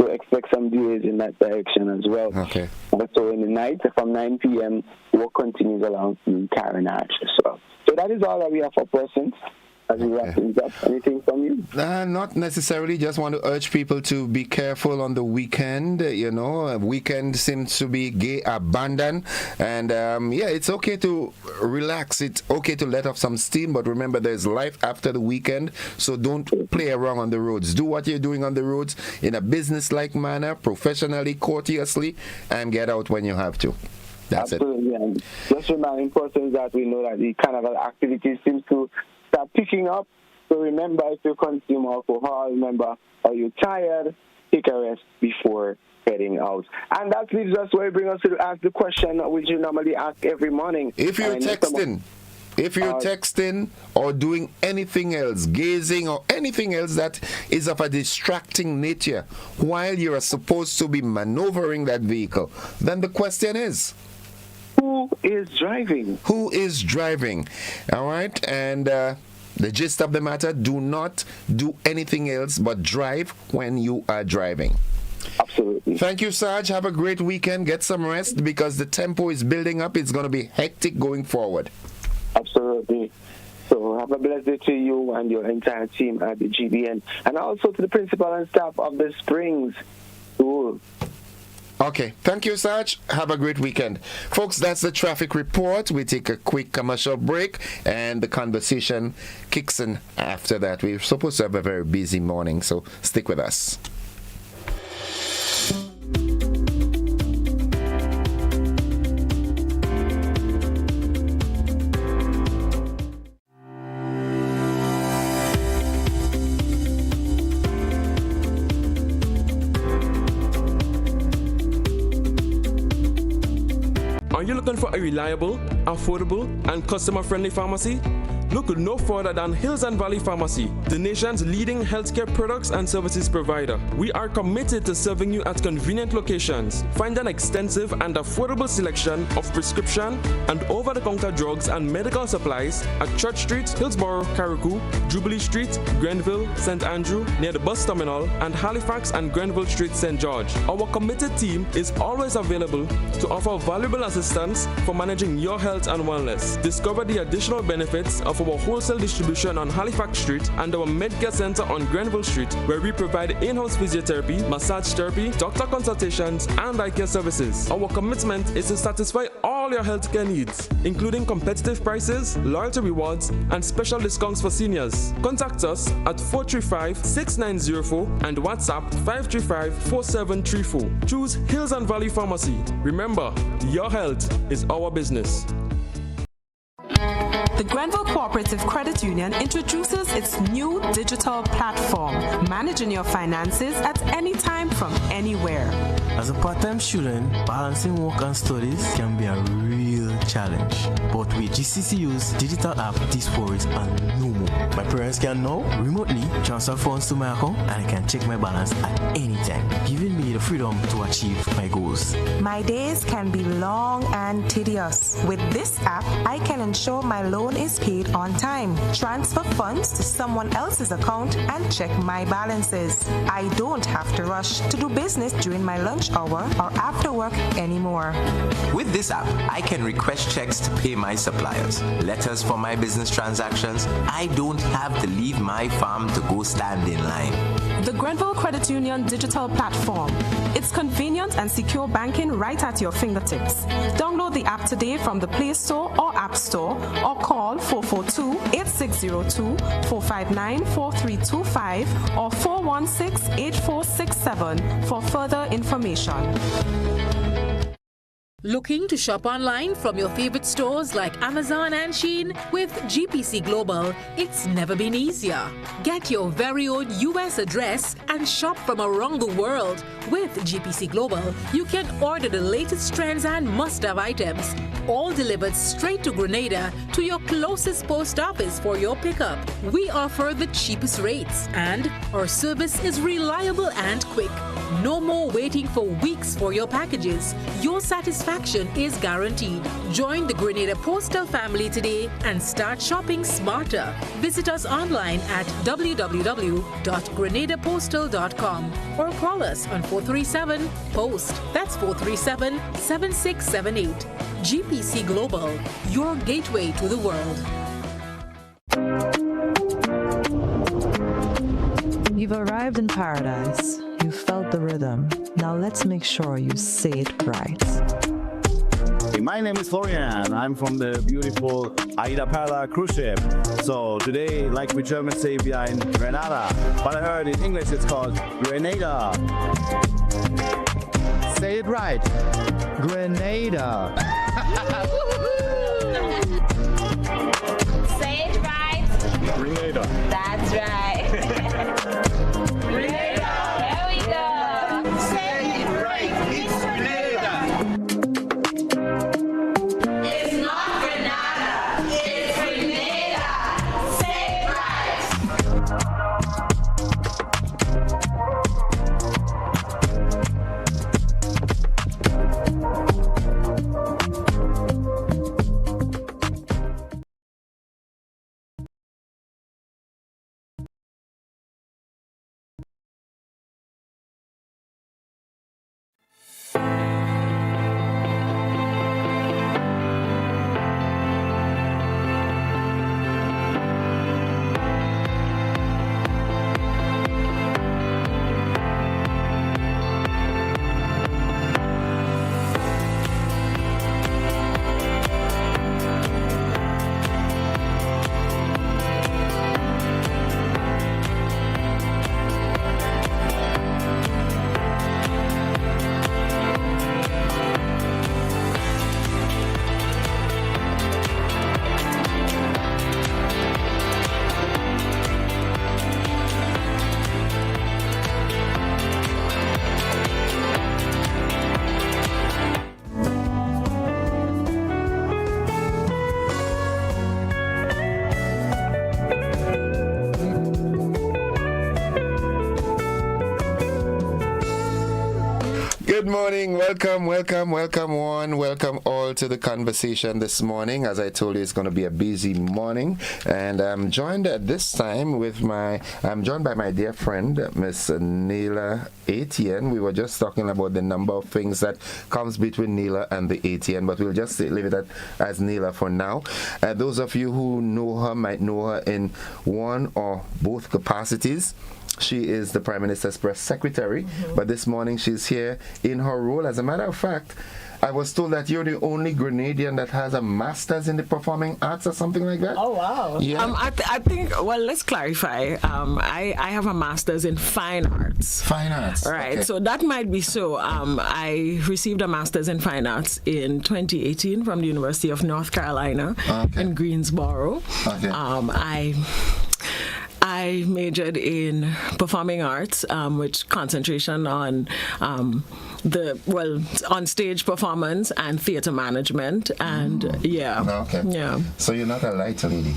so expect some delays in that direction as well. Okay. So in the night, from 9 p.m., work continues along the Carenage as well. So that is all that we have for persons. as we wrap things up. Anything from you? Not necessarily. Just want to urge people to be careful on the weekend. Weekend seems to be gay abandon, and it's okay to relax. It's okay to let off some steam, but remember, there's life after the weekend. So don't play around on the roads. Do what you're doing on the roads in a business-like manner, professionally, courteously, and get out when you have to. That's Absolutely. it. And just reminding persons that we know that the carnival activities seem to start picking up. So remember, if you consume alcohol, remember, are you tired? Take a rest before heading out. And that leaves us where we bring us to ask the question which you normally ask every morning. If you're texting or doing anything else, gazing or anything else that is of a distracting nature while you are supposed to be maneuvering that vehicle, then the question is, who is driving? Who is driving? All right? And the gist of the matter, do not do anything else but drive when you are driving. Absolutely. Thank you, Sarge. Have a great weekend. Get some rest because the tempo is building up. It's going to be hectic going forward. Absolutely. So have a blessed day to you and your entire team at the GBN, and also to the principal and staff of the Springs School. Okay. Thank you, Sarge. Have a great weekend. Folks, that's the traffic report. We take a quick commercial break, and the conversation kicks in after that. We're supposed to have a very busy morning, so stick with us. Are you looking for a reliable, affordable, and customer-friendly pharmacy? Look no further than Hills and Valley Pharmacy, the nation's leading healthcare products and services provider. We are committed to serving you at convenient locations. Find an extensive and affordable selection of prescription and over-the-counter drugs and medical supplies at Church Street, Hillsborough, Carriacou, Jubilee Street, Grenville, St. Andrew, near the bus terminal, and Halifax and Grenville Street, St. George. Our committed team is always available to offer valuable assistance for managing your health and wellness. Discover the additional benefits of our wholesale distribution on Halifax Street and our Medcare Center on Grenville Street, where we provide in-house physiotherapy, massage therapy, doctor consultations, and eye care services. Our commitment is to satisfy all your healthcare needs, including competitive prices, loyalty rewards, and special discounts for seniors. Contact us at 435-6904 and WhatsApp 535-4734. Choose Hills and Valley Pharmacy. Remember, your health is our business. The Grenville Cooperative Credit Union introduces its new digital platform, managing your finances at any time from anywhere. As a part-time student, balancing work and studies can be a real challenge. But with GCCU's digital app, these worries are no more. My parents can now remotely transfer funds to my account, and I can check my balance at any time, giving me the freedom to achieve my goals. My days can be long and tedious. With this app, I can ensure my loan is paid on time, transfer funds to someone else's account, and check my balances. I don't have to rush to do business during my lunch hour or after work anymore. With this app, I can request checks to pay my suppliers, letters for my business transactions. I don't have to leave my farm to go stand in line. The Grenville Credit Union digital platform. It's convenient and secure banking right at your fingertips. Download the app today from the Play Store or App Store, or call 442-8602, 459-4325, or 416-8467 for further information. Looking to shop online from your favorite stores like Amazon and Shein? With GPC Global, it's never been easier. Get your very own US address and shop from around the world. With GPC Global, you can order the latest trends and must-have items, all delivered straight to Grenada to your closest post office for your pickup. We offer the cheapest rates, and our service is reliable and quick. No more waiting for weeks for your packages. Your satisfaction is guaranteed. Join the Grenada Postal family today and start shopping smarter. Visit us online at www.grenadapostal.com or call us on 437-POST. That's 437-7678. GPC Global, your gateway to the world. You've arrived in paradise. You felt the rhythm. Now let's make sure you say it right. Hey, my name is Florian. I'm from the beautiful Aida Perla cruise ship. So today, like we Germans say, we are in Grenada. But I heard in English it's called Grenada. Say it right. Grenada. Say it right. Grenada. That's right. Grenada. There we go. Say it right. It's Grenada. It's not Grenada. It's Grenada. Say it right. Good morning. Welcome one, welcome all to the conversation this morning. As I told you, it's going to be a busy morning, and I'm joined at this time I'm joined by my dear friend, Miss Neela Etienne. We were just talking about the number of things that comes between Neela and the Etienne, but we'll just leave it as Neela for now. Those of you who know her might know her in one or both capacities. She is the Prime Minister's press secretary, but this morning she's here in her role. As a matter of fact, I was told that you're the only Grenadian that has a master's in the performing arts or something like that. Oh, wow. Yeah. I think, well, let's clarify. I have a master's in fine arts. Fine arts. Right. Okay. So that might be so. I received a master's in fine arts in 2018 from the University of North Carolina in Greensboro. Okay. I majored in performing arts, with concentration on on stage performance and theater management, and Okay. Yeah. So you're not a light lady.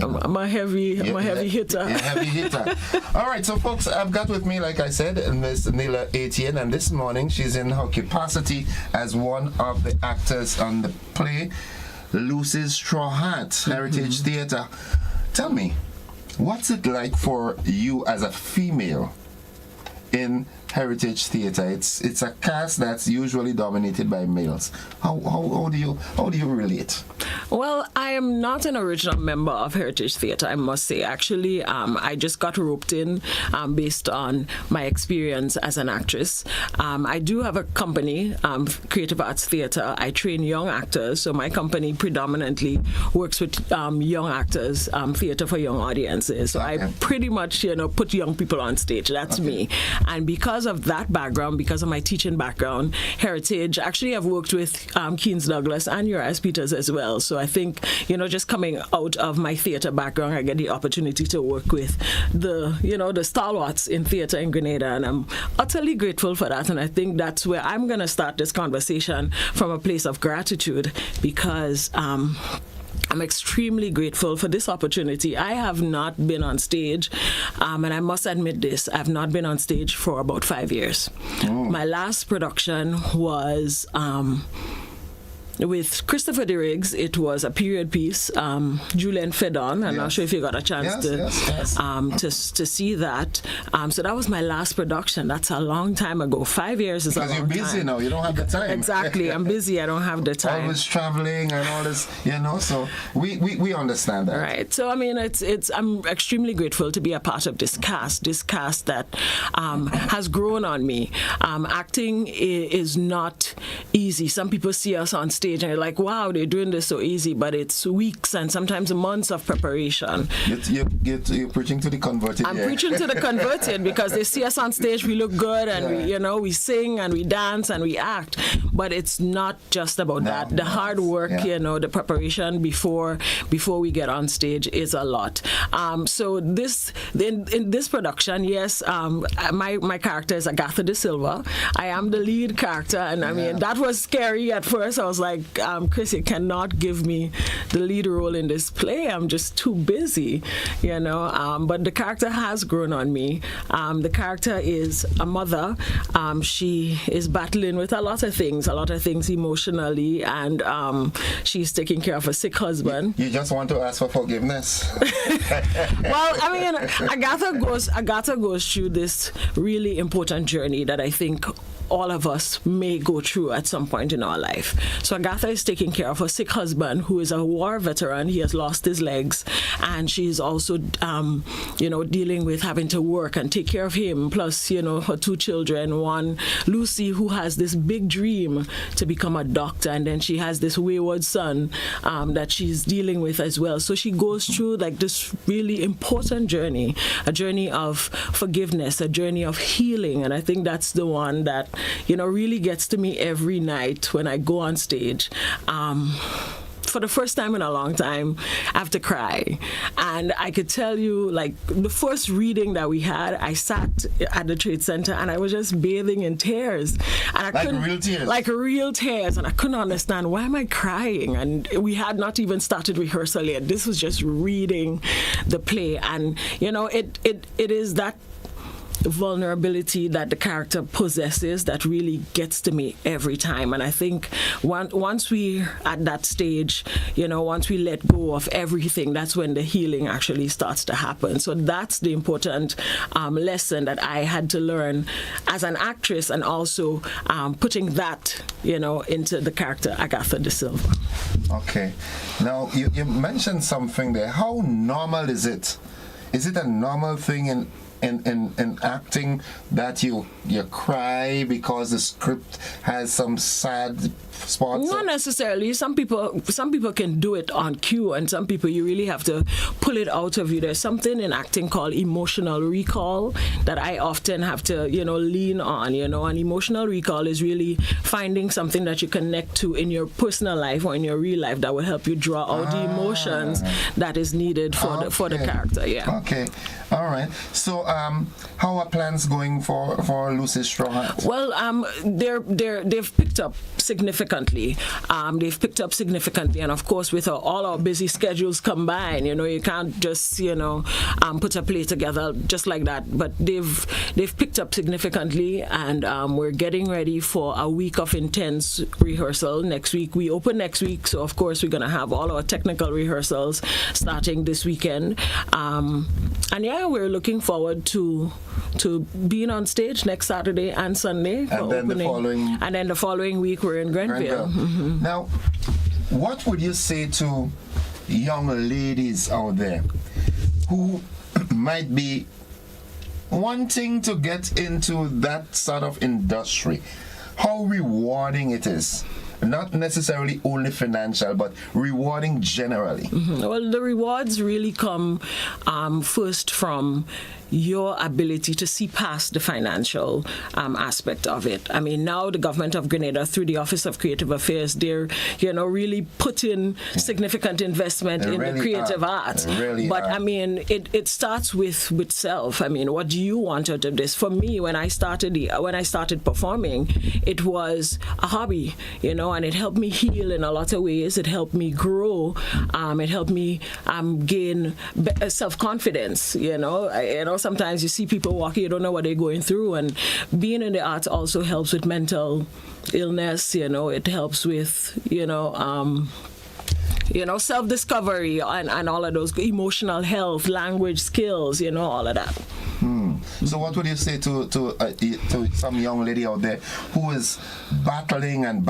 I'm a heavy hitter. You're a heavy hitter. All right, so folks, I've got with me, like I said, Miss Neela Etienne, and this morning she's in her capacity as one of the actors on the play Lucy's Straw Hat, Heritage Theatre. Tell me, what's it like for you as a female in Heritage Theatre? It's a cast that's usually dominated by males. How do you relate? Well, I am not an original member of Heritage Theatre, I must say. Actually, I just got roped in based on my experience as an actress. I do have a company, Creative Arts Theatre. I train young actors, so my company predominantly works with young actors, theatre for young audiences. So I pretty much, put young people on stage. That's me. And because of that background, because of my teaching background, Heritage, actually I've worked with Keynes Douglas and Urias Peters as well. So I think, just coming out of my theatre background, I get the opportunity to work with the stalwarts in theatre in Grenada, and I'm utterly grateful for that. And I think that's where I'm going to start this conversation, from a place of gratitude, because I'm extremely grateful for this opportunity. I have not been on stage, and I must admit this, I've not been on stage for about 5 years. My last production was with Christopher de Riggs, it was a period piece. Julian Fedon. I'm not sure if you got a chance to see that. So that was my last production. That's a long time ago. 5 years is a long time. Because you're busy now. You don't have the time. Exactly. I'm busy. I don't have the time. Always traveling and all this, So we understand that. Right. So I mean, I'm extremely grateful to be a part of this cast that has grown on me. Acting is not easy. Some people see us on stage and they're like, wow, they're doing this so easy, but it's weeks and sometimes months of preparation. You're preaching to the converted. I'm preaching to the converted because they see us on stage, we look good and we sing and we dance and we act, but it's not just about that. The hard work, the preparation before we get on stage is a lot. So in this production, yes, my character is Agatha De Silva. I am the lead character, and I mean that was scary at first. I was like, Chris, you cannot give me the lead role in this play. I'm just too busy, But the character has grown on me. The character is a mother. She is battling with a lot of things emotionally, and she's taking care of a sick husband. You just want to ask for forgiveness. Well, I mean, Agatha goes through this really important journey that I think all of us may go through at some point in our life. So Agatha is taking care of her sick husband, who is a war veteran. He has lost his legs, and she's also, dealing with having to work and take care of him. Plus, her two children. One, Lucy, who has this big dream to become a doctor, and then she has this wayward son that she's dealing with as well. So she goes through like this really important journey, a journey of forgiveness, a journey of healing, and I think that's the one that really gets to me every night when I go on stage. For the first time in a long time, I have to cry. And I could tell you, like, the first reading that we had, I sat at the Trade Center and I was just bathing in tears. And real tears? Like real tears. And I couldn't understand, why am I crying? And we had not even started rehearsal yet. This was just reading the play. And, it is that vulnerability that the character possesses that really gets to me every time. And I think once we're at that stage, once we let go of everything, that's when the healing actually starts to happen. So that's the important lesson that I had to learn as an actress, and also putting that, into the character Agatha De Silva. Okay. Now, you mentioned something there. How normal is it? Is it a normal thing in acting that you cry because the script has some sad spots? Not necessarily. Some people can do it on cue, and some people you really have to pull it out of you. There's something in acting called emotional recall that I often have to lean on. And emotional recall is really finding something that you connect to in your personal life or in your real life that will help you draw out the emotions that is needed for the character. Yeah. Okay. All right. So how are plans going for Lucy's Straw Hat? Well, they've picked up significantly. And of course, with all our busy schedules combined, you can't just put a play together just like that. But they've picked up significantly, and we're getting ready for a week of intense rehearsal next week. We open next week, so of course we're gonna have all our technical rehearsals starting this weekend. And yeah, we're looking forward to being on stage next Saturday and Sunday for opening. And then the following week we're in Grenville. Mm-hmm. Now, what would you say to young ladies out there who might be wanting to get into that sort of industry? How rewarding it is? Not necessarily only financial, but rewarding generally. Mm-hmm. Well, the rewards really come first from your ability to see past the financial aspect of it. I mean, now the government of Grenada, through the Office of Creative Affairs, they're really putting significant investment in the creative arts. But I mean, it starts with self. I mean, what do you want out of this? For me, when I started performing, it was a hobby, and it helped me heal in a lot of ways. It helped me grow. It helped me gain self-confidence. sometimes you see people walking, you don't know what they're going through, and being in the arts also helps with mental illness. It helps with self-discovery and all of those emotional health, language skills, all of that. So what would you say to some young lady out there who is battling, and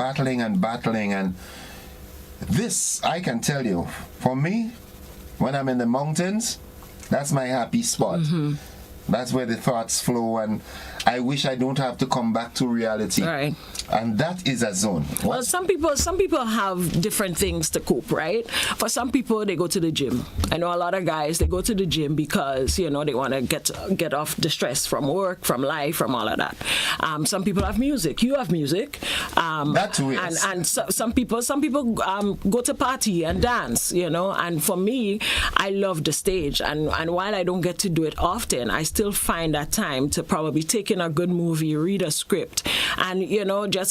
this, I can tell you, for me, when I'm in the mountains, that's my happy spot. That's where the thoughts flow, and I wish I don't have to come back to reality. Right. And that is a zone. Well, some people have different things to cope, right? For some people, they go to the gym. I know a lot of guys, they go to the gym because, they want to get off the stress from work, from life, from all of that. Some people have music. You have music. That too, yes. And some people go to party and dance, And for me, I love the stage. And while I don't get to do it often, I still find that time to probably take in a good movie, read a script, and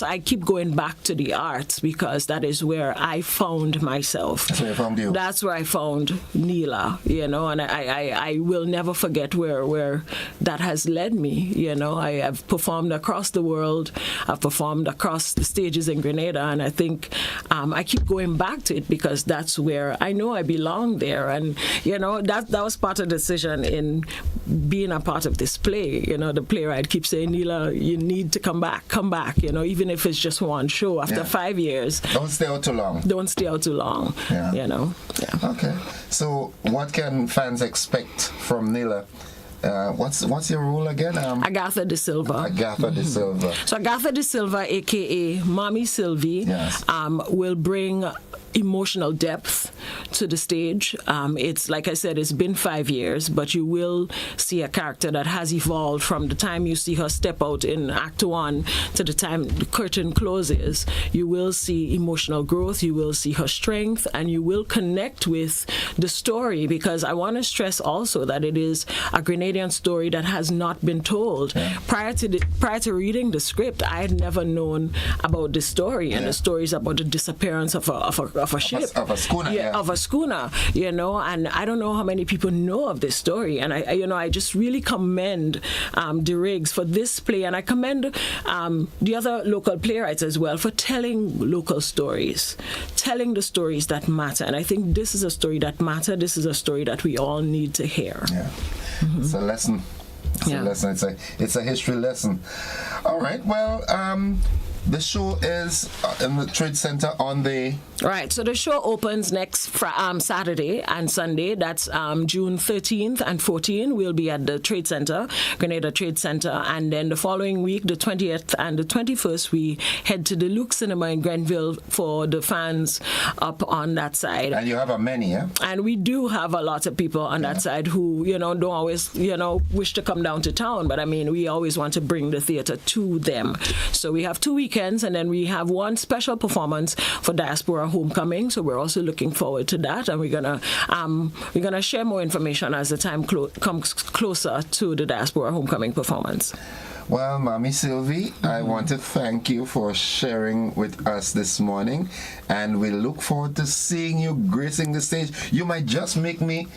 I keep going back to the arts because that is where I found myself. That's where you found you. That's where I found Neela, and I will never forget where that has led me. I have performed across the world. I've performed across the stages in Grenada, and I think I keep going back to it because that's where I know I belong there. And that was part of the decision in being a part of this play. The playwright keeps saying, Neela, you need to come back, even if it's just one show after 5 years. Don't stay out too long. Yeah. Okay. So what can fans expect from Neela? What's your role again? Agatha De Silva. De Silva. So Agatha De Silva, a.k.a. Mommy Sylvie, will bring emotional depth to the stage. It's like I said, it's been 5 years, but you will see a character that has evolved from the time you see her step out in Act 1 to the time the curtain closes. You will see emotional growth, you will see her strength, and you will connect with the story, because I want to stress also that it is a Grenadian story that has not been told. Prior to reading the script, I had never known about this story, and the story is about the disappearance of a ship, of a schooner, of a schooner, and I don't know how many people know of this story, and I just really commend the Riggs for this play, and I commend the other local playwrights as well for telling local stories, telling the stories that matter, and I think this is a story that matters. This is a story that we all need to hear. It's a lesson. It's a history lesson. All right. Well, the show is in the Trade Center on the... Right, so the show opens next Saturday and Sunday. That's June 13th and 14th. We'll be at the Trade Center, Grenada Trade Center. And then the following week, the 20th and the 21st, we head to the Luke Cinema in Grenville for the fans up on that side. And you have many, yeah? And we do have a lot of people on that side who, don't always, wish to come down to town. But, we always want to bring the theater to them. So we have 2 weekends, and then we have one special performance for Diaspora Homecoming, so we're also looking forward to that, and we're gonna share more information as the time comes closer to the Diaspora Homecoming performance. Well, Mommy Sylvie, I want to thank you for sharing with us this morning, and we look forward to seeing you gracing the stage. You might just make me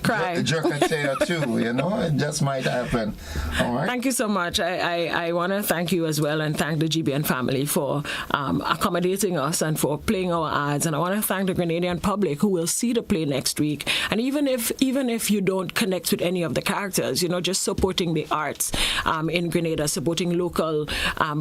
cry. Jerk a chair too, it just might happen. All right. Thank you so much. I want to thank you as well, and thank the GBN family for accommodating us and for playing our ads. And I want to thank the Grenadian public who will see the play next week. And even if you don't connect with any of the characters, just supporting the arts in Grenada, supporting local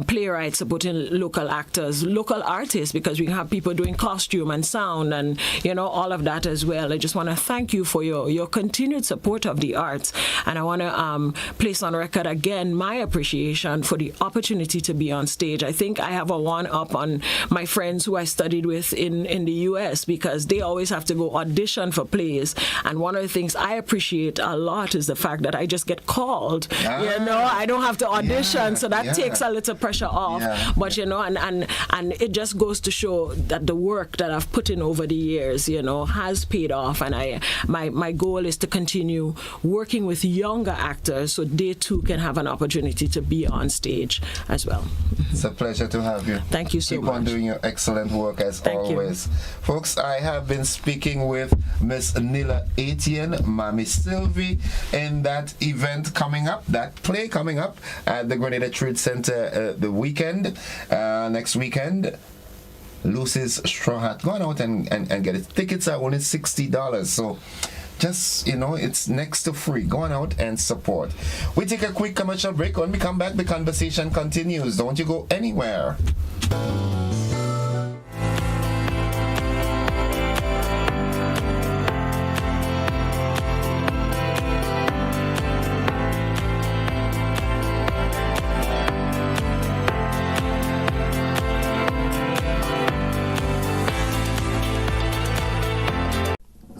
playwrights, supporting local actors, local artists, because we have people doing costume and sound and all of that as well. I just want to thank you for your continued support of the arts, and I want to place on record again my appreciation for the opportunity to be on stage. I think I have a one-up on my friends who I studied with in the US, because they always have to go audition for plays, and one of the things I appreciate a lot is the fact that I just get called. I don't have to audition, so that takes a little pressure off. But and it just goes to show that the work that I've put in over the years, has paid off, and my goal goal is to continue working with younger actors so they too can have an opportunity to be on stage as well. It's a pleasure to have you. Thank you so much. Keep on doing your excellent work as always. Folks, I have been speaking with Miss Nila Etienne, Mami Sylvie, in that event coming up, that play coming up at the Grenada Trade Center the weekend, next weekend. Lucy's Straw Hat. Go on out and get it. Tickets are only $60. So just, it's next to free. Go on out and support. We take a quick commercial break. When we come back, the conversation continues. Don't you go anywhere.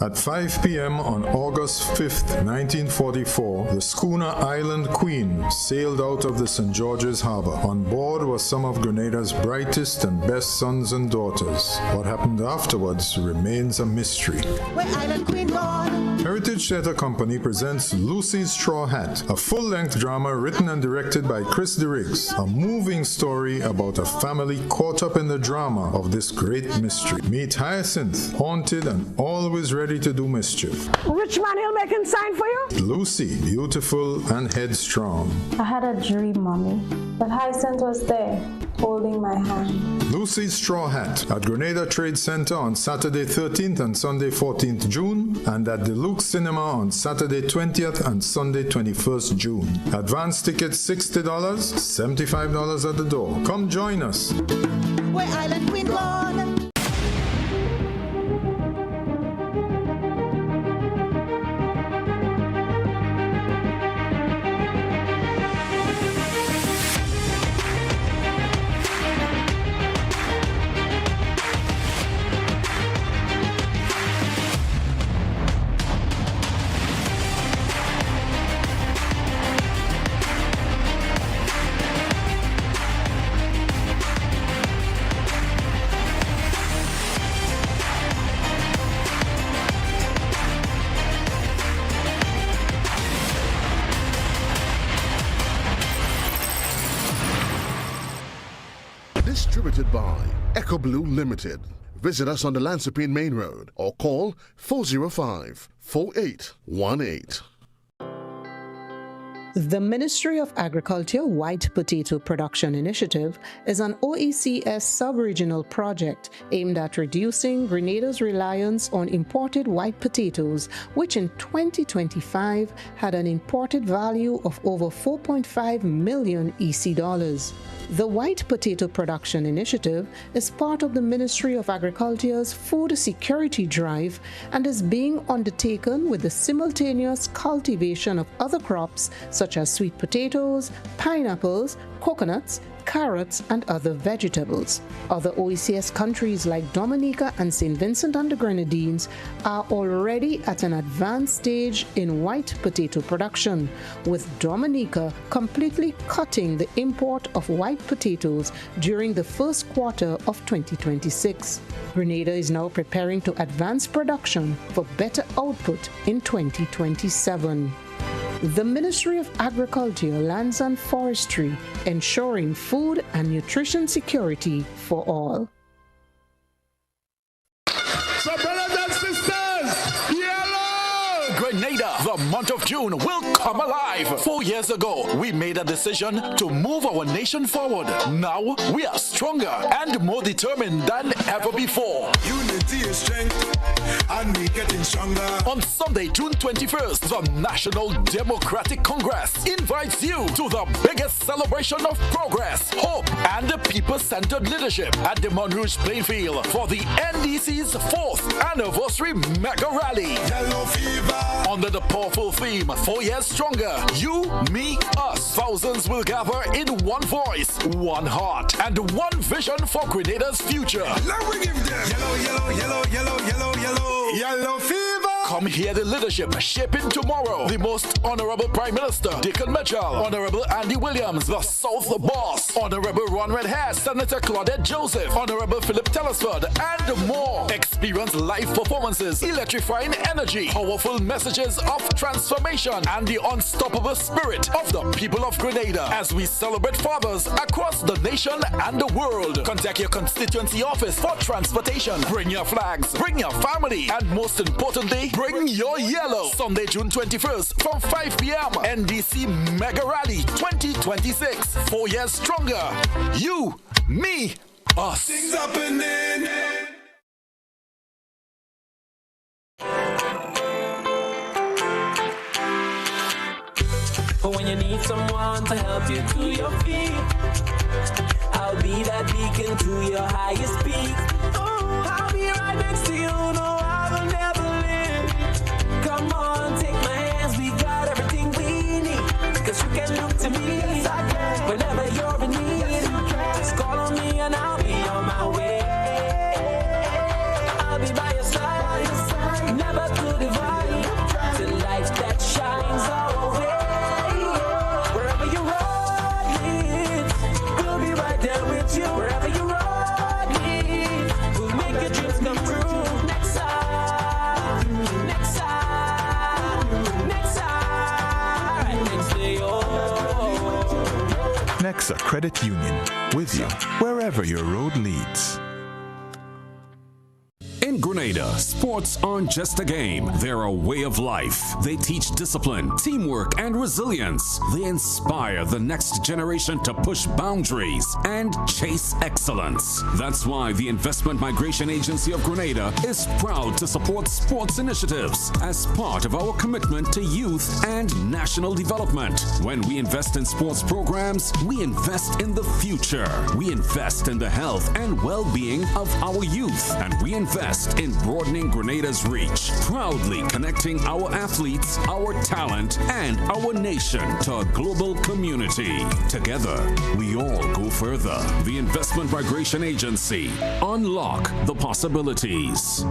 At 5 p.m. on August 5th, 1944, the schooner Island Queen sailed out of the St. George's Harbor. On board were some of Grenada's brightest and best sons and daughters. What happened afterwards remains a mystery. Where Island Queen gone? Heritage Theatre Company presents Lucy's Straw Hat, a full-length drama written and directed by Chris DeRiggs, a moving story about a family caught up in the drama of this great mystery. Meet Hyacinth, haunted and always ready to do mischief. Rich man, he'll make him sign for you. Lucy, beautiful and headstrong. I had a dream, Mommy, but Hyacinth was there, holding my hand. Lucy's Straw Hat at Grenada Trade Center on Saturday 13th and Sunday 14th June, and at the Luke Cinema on Saturday 20th and Sunday 21st June. Advance tickets $60, $75 at the door. Come join us. Where Island Queen gone? Distributed by Echo Blue Limited. Visit us on the Lansopine Main Road or call 405-4818. The Ministry of Agriculture White Potato Production Initiative is an OECS sub-regional project aimed at reducing Grenada's reliance on imported white potatoes, which in 2025 had an imported value of over 4.5 million EC dollars. The White Potato Production Initiative is part of the Ministry of Agriculture's food security drive and is being undertaken with the simultaneous cultivation of other crops such as sweet potatoes, pineapples, coconuts, carrots, and other vegetables. Other OECS countries like Dominica and St. Vincent and the Grenadines are already at an advanced stage in white potato production, with Dominica completely cutting the import of white potatoes during the first quarter of 2026. Grenada is now preparing to advance production for better output in 2027. The Ministry of Agriculture, Lands and Forestry, ensuring food and nutrition security for all. So brothers and sisters, yellow! Grenada, the month of June will come alive. 4 years ago, we made a decision to move our nation forward. Now, we are stronger and more determined than ever before. Unity is strength, and we getting stronger. On Sunday, June 21st, the National Democratic Congress invites you to the biggest celebration of progress, hope, and people-centered leadership at the Monrouge Plainfield for the NDC's 4th anniversary mega rally. Yellow fever. Under the powerful theme, 4 years stronger, you, me, us. Thousands will gather in one voice, one heart, and one vision for Grenada's future. Let me give them yellow, yellow, yellow, yellow, yellow, yellow. Yellow fever. Come hear the leadership shaping tomorrow. The Most Honorable Prime Minister Dickon Mitchell, Honorable Andy Williams, the South Boss, Honorable Ron Redhair, Senator Claudette Joseph, Honorable Philip Telesford, and more. Experience live performances, electrifying energy, powerful messages of transformation, and the unstoppable spirit of the people of Grenada as we celebrate fathers across the nation and the world. Contact your constituency office for transportation. Bring your flags, bring your family, and most importantly, bring your yellow. Sunday, June 21st from 5 p.m. NDC Mega Rally 2026. 4 years stronger. You, me, us. Things happening. When you need someone to help you to your feet, I'll be that beacon to your highest peak. Oh, I'll be right next to you, no, I will never leave. Come on, take my hands, we got everything we need. Cause you can look to me, whenever you're in need. Just call on me and I'll be on my way. I'll be by your side, never to divide. The light that shines our way. Wherever you road leads, we'll be right there with you. Wherever you road leads, we'll make your dreams come true. Next side, next side, next side, right next to you. Nexa Credit Union, with you wherever your road leads. In Grenada, sports aren't just a game, they're a way of life. They teach discipline, teamwork, and resilience. They inspire the next generation to push boundaries and chase excellence. That's why the Investment Migration Agency of Grenada is proud to support sports initiatives as part of our commitment to youth and national development. When we invest in sports programs, we invest in the future. We invest in the health and well-being of our youth, and we invest in broadening Grenada's reach, proudly connecting our athletes, our talent, and our nation to a global community. Together, we all go further. The Investment Migration Agency. Unlock the possibilities.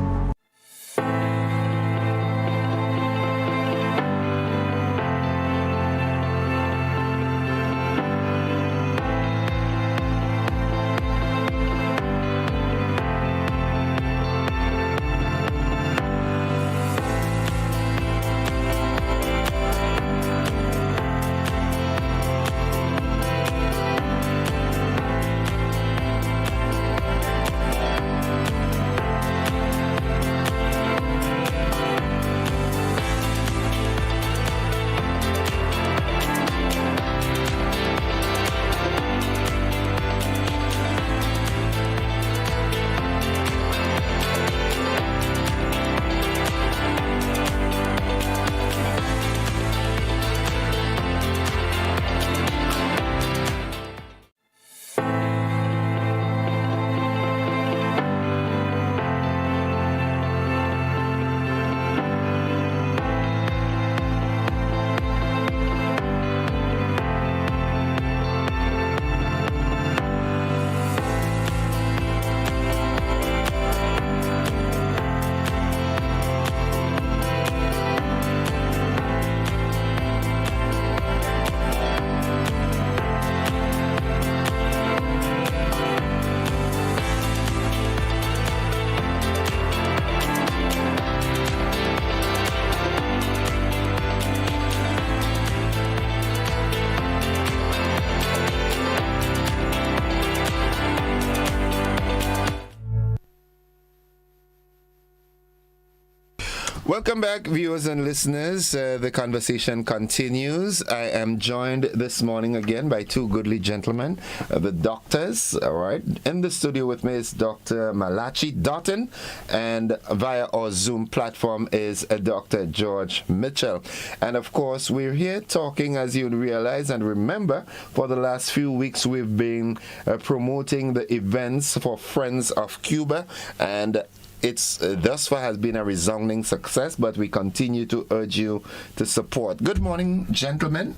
Welcome back, viewers and listeners. The conversation continues. I am joined this morning again by two goodly gentlemen, the doctors. All right. In the studio with me is Dr. Malachi Dotton, and via our Zoom platform is Dr. George Mitchell. And of course, we're here talking, as you'd realize and remember, for the last few weeks we've been promoting the events for Friends of Cuba, and it's thus far has been a resounding success, but we continue to urge you to support. Good morning, gentlemen.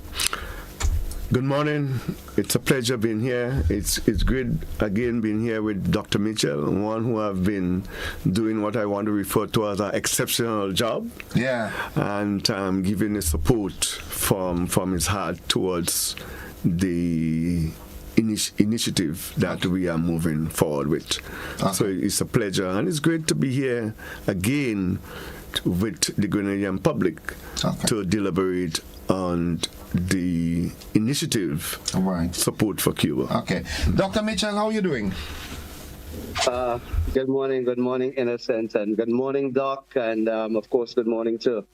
Good morning. It's a pleasure being here. It's great again being here with Dr. Mitchell, one who have been doing what I want to refer to as an exceptional job. Yeah. And giving the support from his heart towards the initiative that we are moving forward with. Okay. So it's a pleasure, and it's great to be here again with the Grenadian public to deliberate on the initiative support for Cuba. Okay. Dr. Mitchell, how are you doing? Good morning, Innocent, and good morning, Doc, and of course, good morning to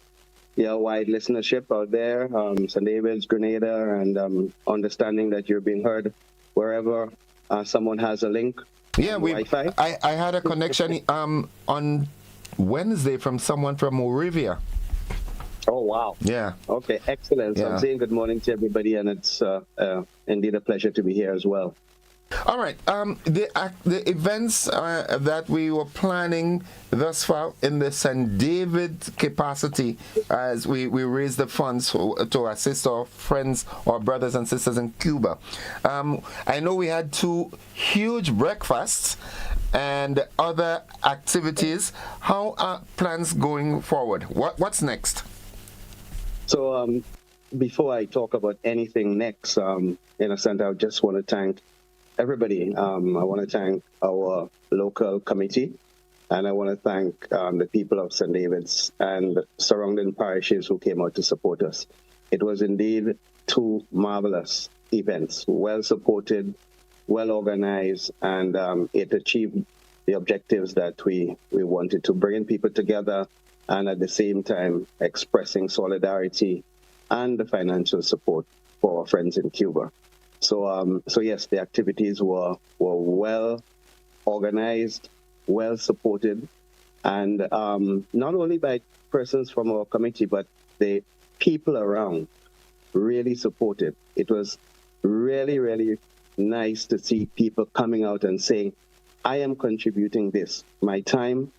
your wide listenership out there, St. David's, Grenada, and understanding that you're being heard wherever someone has a link. Yeah, Wi-Fi. I had a connection on Wednesday from someone from Moravia. Oh, wow. Yeah. Okay, excellent. So I'm saying good morning to everybody, and it's indeed a pleasure to be here as well. All right. The events that we were planning thus far in the St. David capacity, as we raise the funds to assist our friends, our brothers and sisters in Cuba. I know we had 2 huge breakfasts and other activities. How are plans going forward? What's next? So before I talk about anything next, in a sense, I just want to thank everybody. I want to thank our local committee, and I want to thank the people of St. David's and surrounding parishes who came out to support us. It was indeed 2 marvelous events, well supported, well organized, and it achieved the objectives that we wanted to, bring people together and at the same time expressing solidarity and the financial support for our friends in Cuba. So yes, the activities were well organized, well supported, and not only by persons from our committee, but the people around really supported. It was really, really nice to see people coming out and saying, I am contributing this, my time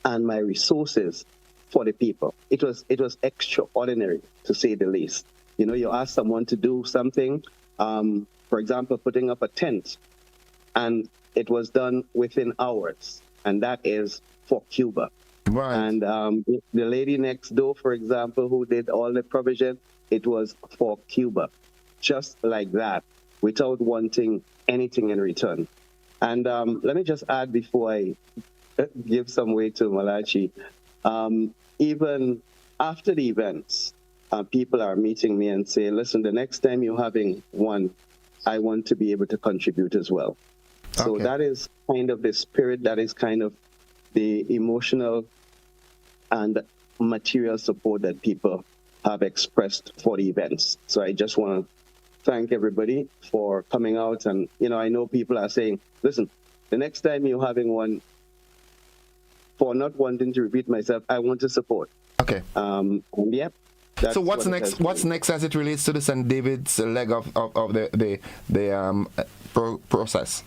and my resources for the people. It was extraordinary, to say the least. You know, you ask someone to do something, for example, putting up a tent, and it was done within hours, and that is for Cuba. Right. And the lady next door, for example, who did all the provision, it was for Cuba, just like that, without wanting anything in return. And let me just add before I give some way to Malachi, even after the events, people are meeting me and say, listen, the next time you're having one, I want to be able to contribute as well. So that is kind of the spirit, that is kind of the emotional and material support that people have expressed for the events. So I just want to thank everybody for coming out. And, you know, I know people are saying, listen, the next time you're having one, for not wanting to repeat myself, I want to support. Okay. Yep. So what's next? What's next as it relates to the St. David's leg of the process?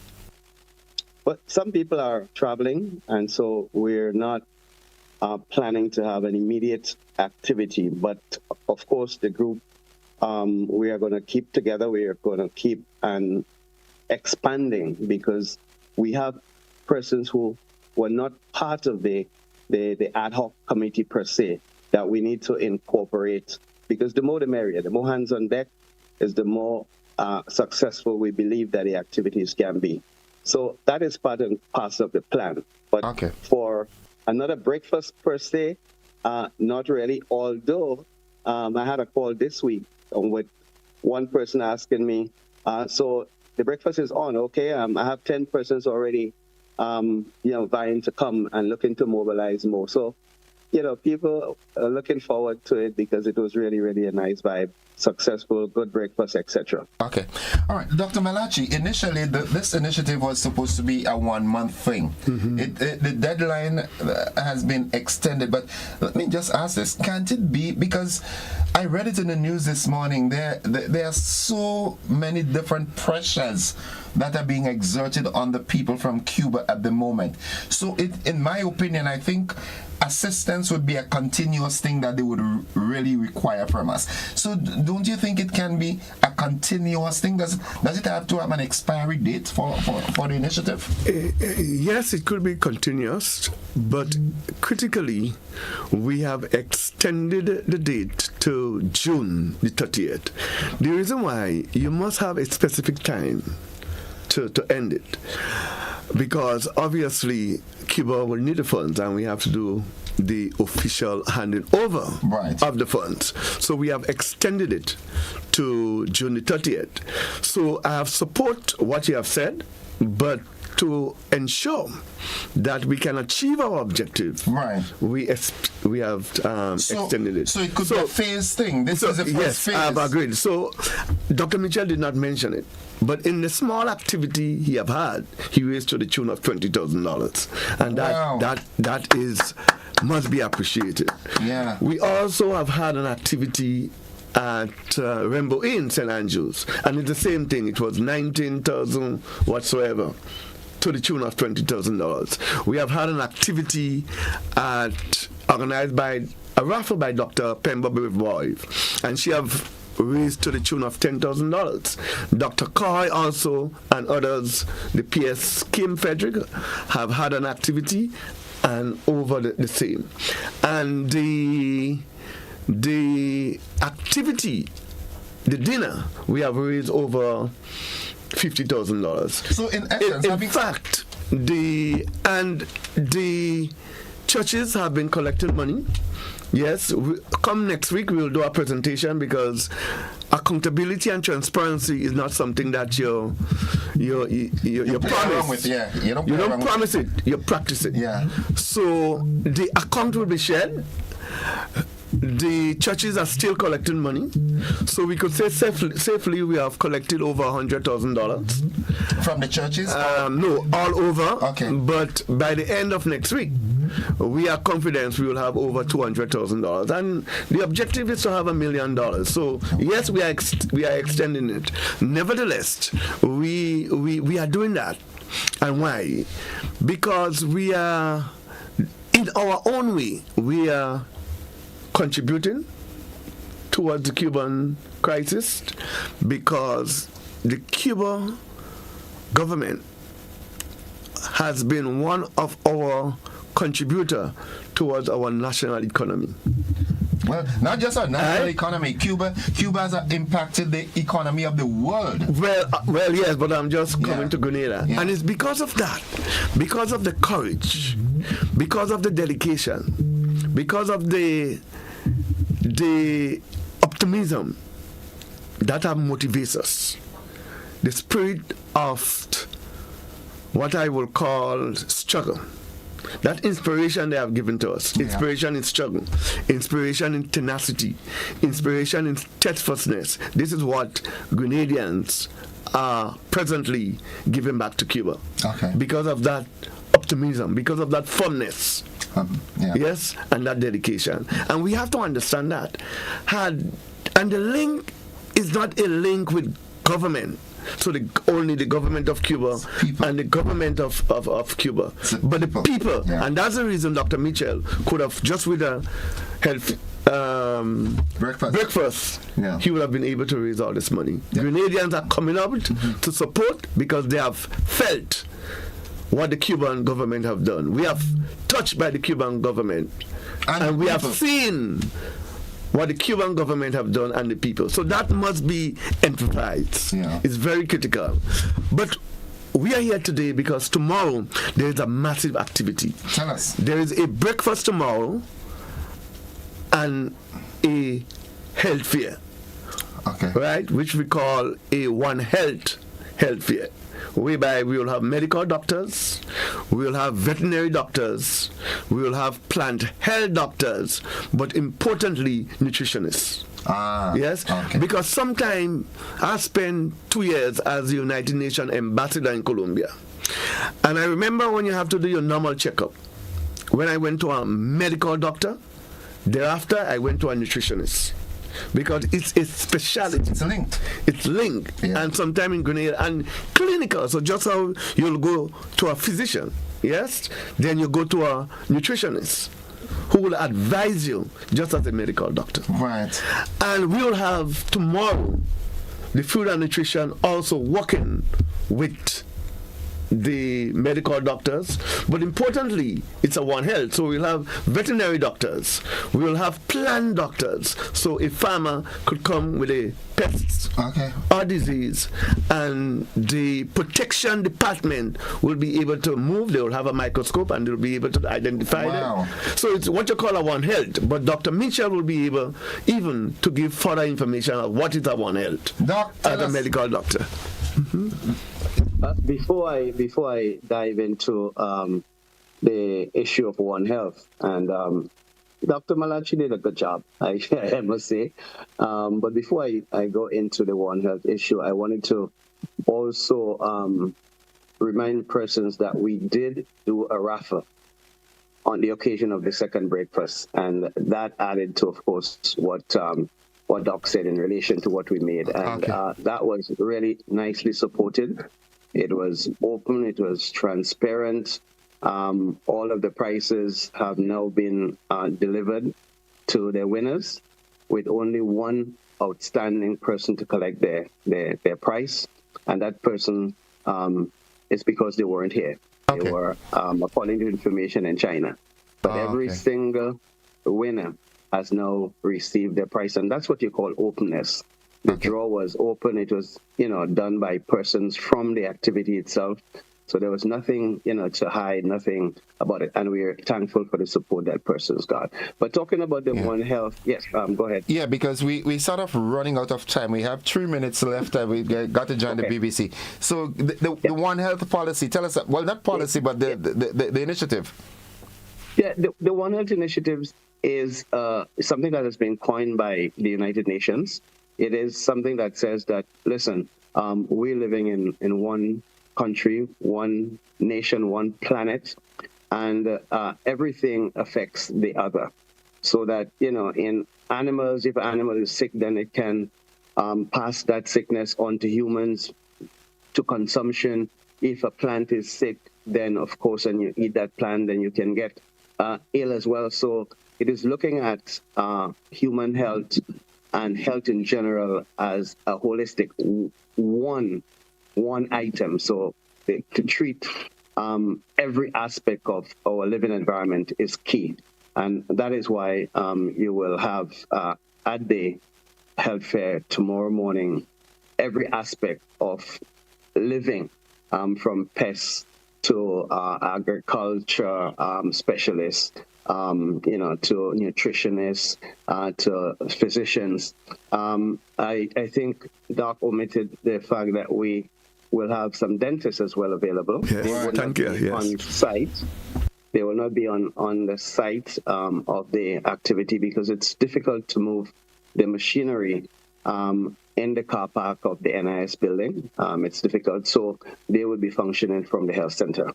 But some people are traveling, and so we're not planning to have an immediate activity. But of course, the group we are going to keep together. We are going to keep expanding, because we have persons who were not part of the ad hoc committee per se, that we need to incorporate, because the more the merrier. The more hands on deck is the more successful we believe that the activities can be. So that is part and parcel of the plan. But for another breakfast per se, not really, although I had a call this week with one person asking me, so the breakfast is on, okay? I have 10 persons already vying to come and looking to mobilize more. So, you know, people are looking forward to it, because it was really, really a nice vibe, successful, good breakfast, etc. Okay. All right. Dr. Malachi, initially, this initiative was supposed to be a 1-month thing. The deadline has been extended, but let me just ask this. Can't it be, because I read it in the news this morning, there are so many different pressures that are being exerted on the people from Cuba at the moment. So in my opinion, I think assistance would be a continuous thing that they would really require from us. So don't you think it can be a continuous thing? Does it have to have an expiry date for the initiative? Yes, it could be continuous, but critically, we have extended the date to June the 30th. The reason why, you must have a specific time to end it, because obviously Cuba will need the funds and we have to do the official handing over of the funds. So we have extended it to June the 30th. So I have support what you have said, but to ensure that we can achieve our objective, we have extended it. So it could be a phase thing. This is a first phase. I've agreed. So Dr. Mitchell did not mention it, but in the small activity he have had, he raised to the tune of $20,000, and that is must be appreciated. Yeah. We also have had an activity at Rainbow Inn, St. Andrews, and it's the same thing. It was $19,000 whatsoever, to the tune of $20,000. We have had an activity organized by a raffle by Dr. Pemba Boy, and she have raised to the tune of $10,000. Dr. Coy also and others, the PS Kim Frederick, have had an activity and over the same. And the activity, the dinner, we have raised over $50,000. So in essence, in fact, the churches have been collecting money. Yes, come next week we'll do a presentation, because accountability and transparency is not something that you promise. With, yeah. You don't promise it, you practice it. Yeah. So the account will be shared. The churches are still collecting money, so we could say safely we have collected over $100,000 from the churches. No, all over. Okay. But by the end of next week, we are confident we will have over $200,000, and the objective is to have $1 million. So yes, we are extending it. Nevertheless, we are doing that, and why? Because we are, in our own way, we are contributing towards the Cuban crisis, because the Cuban government has been one of our contributor towards our national economy. Well, not just our national economy. Cuba has impacted the economy of the world. Well, yes, but I'm just coming to Grenada. Yeah. And it's because of that, because of the courage, because of the dedication, because of the optimism that motivates us, the spirit of what I will call struggle, that inspiration they have given to us, inspiration in struggle, inspiration in tenacity, inspiration in steadfastness. This is what Grenadians are presently giving back to Cuba. Because of that optimism, because of that fondness. Yes, and that dedication. And we have to understand that. And the link is not a link with government. So only the government of Cuba and the government of Cuba. But the people. Yeah. And that's the reason Dr. Mitchell could have, just with a health breakfast, he would have been able to raise all this money. Grenadians are coming up to support, because they have felt what the Cuban government have done. We have touched by the Cuban government, and we have seen what the Cuban government have done and the people. So that must be emphasized. It's very critical. But we are here today because tomorrow there is a massive activity. Tell us. There is a breakfast tomorrow and a health fair. Right? Which we call a One Health fair, whereby we will have medical doctors, we will have veterinary doctors, we will have plant health doctors, but importantly, nutritionists. Yes? Because sometime I spent 2 years as the United Nations ambassador in Colombia. And I remember when you have to do your normal checkup, when I went to a medical doctor, thereafter I went to a nutritionist. Because it's a specialty. It's linked. And sometimes in Grenada, and clinical. So just how you'll go to a physician, yes? Then you go to a nutritionist. who will advise you just as a medical doctor. Right. And we will have tomorrow the food and nutrition also working with the medical doctors, but importantly, it's a One Health. So we'll have veterinary doctors, we will have plant doctors. So a farmer could come with a pest or disease, and the protection department will be able to move. They will have a microscope and they'll be able to identify them. So it's what you call a One Health. But Dr. Mitchell will be able even to give further information on what is a One Health as a medical doctor. Before I dive into the issue of One Health, and Dr. Malachi did a good job, I must say. But before I go into the One Health issue, I wanted to also remind persons that we did do a raffle on the occasion of the second breakfast, and that added to, of course, what Doc said in relation to what we made, and that was really nicely supported. It was open, it was transparent. All of the prices have now been delivered to their winners, with only one outstanding person to collect their price, and that person is because they weren't here. They were, according to information, in China. But every single winner has now received their price, and that's what you call openness. The draw was open. It was, done by persons from the activity itself. So there was nothing, to hide, nothing about it. And we're thankful for the support that persons got. But talking about the One Health, yes, go ahead. Yeah, because we sort of running out of time. We have 3 minutes left. We got to join the BBC. So the One Health policy, tell us, well, not policy, but the initiative. Yeah, the One Health initiative is something that has been coined by the United Nations. It is something that says that, listen, we're living in one country, one nation, one planet, and everything affects the other. So that, in animals, if an animal is sick, then it can pass that sickness on to humans, to consumption. If a plant is sick, then, of course, and you eat that plant, then you can get ill as well. So it is looking at human health and health in general as a holistic one item. So to treat every aspect of our living environment is key. And that is why you will have at the health fair tomorrow morning every aspect of living, from pests to agriculture specialists, to nutritionists, to physicians. I think Doc omitted the fact that we will have some dentists as well available. Yes. They will not be on site. They will not be on the site of the activity because it's difficult to move the machinery in the car park of the NIS building. It's difficult. So they will be functioning from the health center.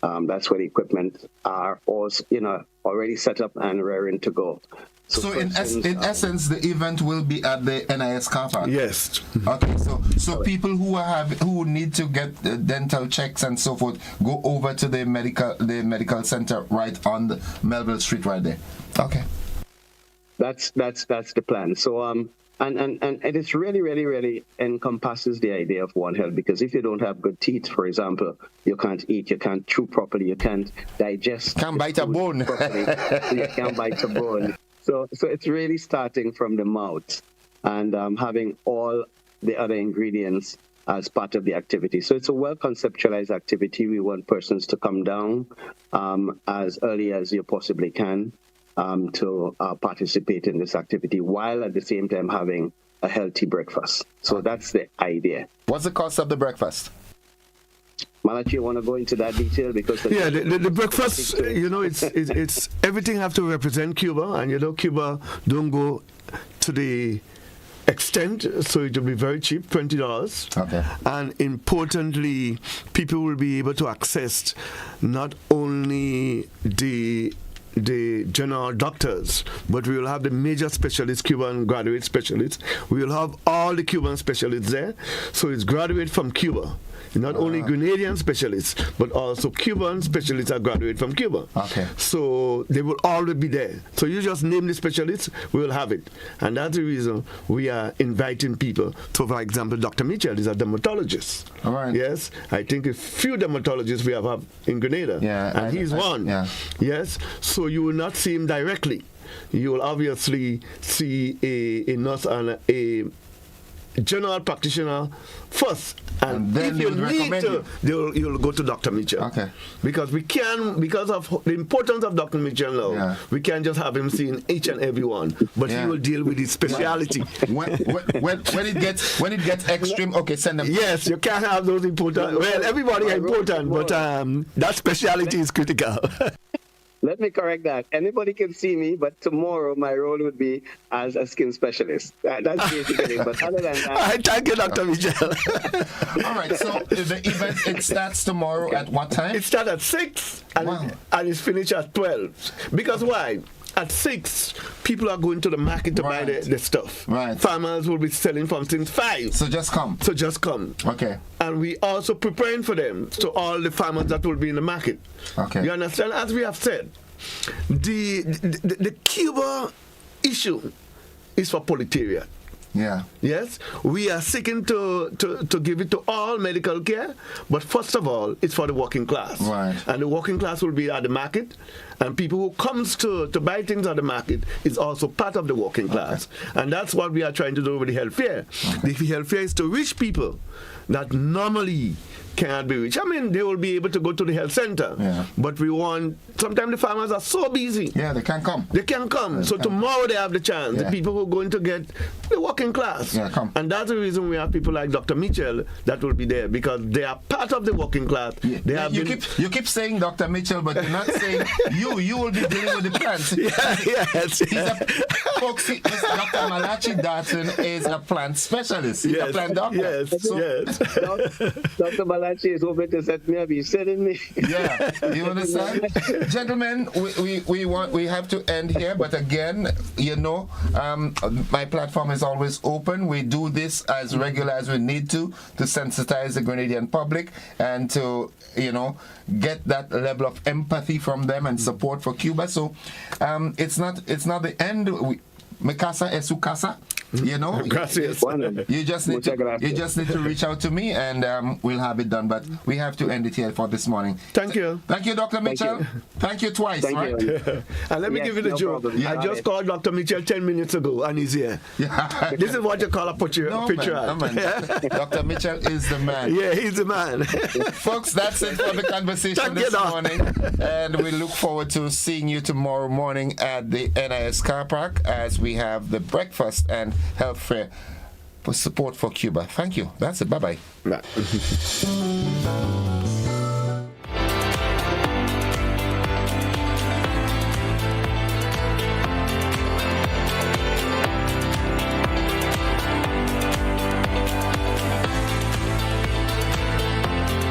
That's where the equipment are also, already set up and raring to go. So in essence, the event will be at the NIS car park? Yes. Okay, so people who need to get dental checks and so forth go over to the medical center right on the Melville Street right there. Okay. That's the plan. So and it is really encompasses the idea of One Health, because if you don't have good teeth, for example, you can't eat, you can't chew properly, you can't digest. Can't bite a bone. You can't bite a bone. So it's really starting from the mouth and having all the other ingredients as part of the activity. So it's a well-conceptualized activity. We want persons to come down as early as you possibly can to participate in this activity, while at the same time having a healthy breakfast. So that's the idea. What's the cost of the breakfast? Malachi, you want to go into that detail? Because the breakfast, it's everything have to represent Cuba, and Cuba don't go to the extent, so it will be very cheap, $20. Okay. And importantly, people will be able to access not only the general doctors, but we will have the major specialists, Cuban graduate specialists. We will have all the Cuban specialists there. So it's graduate from Cuba. Not only Grenadian specialists, but also Cuban specialists are graduate from Cuba. Okay. So they will always be there. So you just name the specialists, we will have it. And that's the reason we are inviting people. So, for example, Dr. Mitchell is a dermatologist. All right. Yes. I think a few dermatologists we have in Grenada. Yeah. And he's one. Yeah. Yes. So you will not see him directly. You will obviously see a nurse and a general practitioner first, and then if you need to, you'll go to Dr. Mitchell. Okay. Because because of the importance of Dr. Mitchell now, we can't just have him seeing each and every one, but he will deal with his speciality. when it gets extreme, okay, send them. Yes, you can't have those important. Well, everybody is important, but that speciality is critical. Let me correct that. Anybody can see me, but tomorrow my role would be as a skin specialist. That's basically it. But other than that... Thank you, Dr. Michel. All right, so the event, it starts tomorrow at what time? It starts at 6 and it's finished at 12. Because why? At 6, people are going to the market to buy the stuff. Right. Farmers will be selling from since 5. So just come. Okay. And we also preparing for them. So all the farmers that will be in the market. Okay. You understand? As we have said, the Cuba issue is for proletariat. Yeah. Yes, we are seeking to give it to all medical care, but first of all, it's for the working class. Right. And the working class will be at the market, and people who comes to buy things at the market is also part of the working class. Okay. And that's what we are trying to do with the health fair. Okay. The health fair is to reach people that normally cannot be reached. I mean, they will be able to go to the health center, but we want, sometimes the farmers are so busy. Yeah, they can't come. So tomorrow they have the chance. The people who are going to get the working class. Yeah, come. And that's the reason we have people like Dr. Mitchell that will be there, because they are part of the working class. Yeah. They have you keep saying Dr. Mitchell, but you're not saying you will be dealing with the plants. Folks, Dr. Malachi Darton is a plant specialist. He's a plant doctor. Dr. Malachi is hoping to set me up. He's sending me. Yeah, you understand? Gentlemen, we have to end here, but again, my platform is always open. We do this as regular as we need to sensitize the Grenadian public and to, get that level of empathy from them and support for Cuba. So it's not the end. Mikasa es su casa. Gracias. You just need to reach out to me and we'll have it done. But we have to end it here for this morning. Thank you. Thank you, Dr. Mitchell. Thank you twice. Thank you. And let me give you the joke. I just called Dr. Mitchell 10 minutes ago and he's here. Yeah. This is what you call a picture. Dr. Mitchell is the man. Yeah, he's the man. Folks, that's it for the conversation this morning. And we look forward to seeing you tomorrow morning at the NIS car park as we have the breakfast and health fair for support for Cuba. Thank you. That's it. Bye-bye. Bye.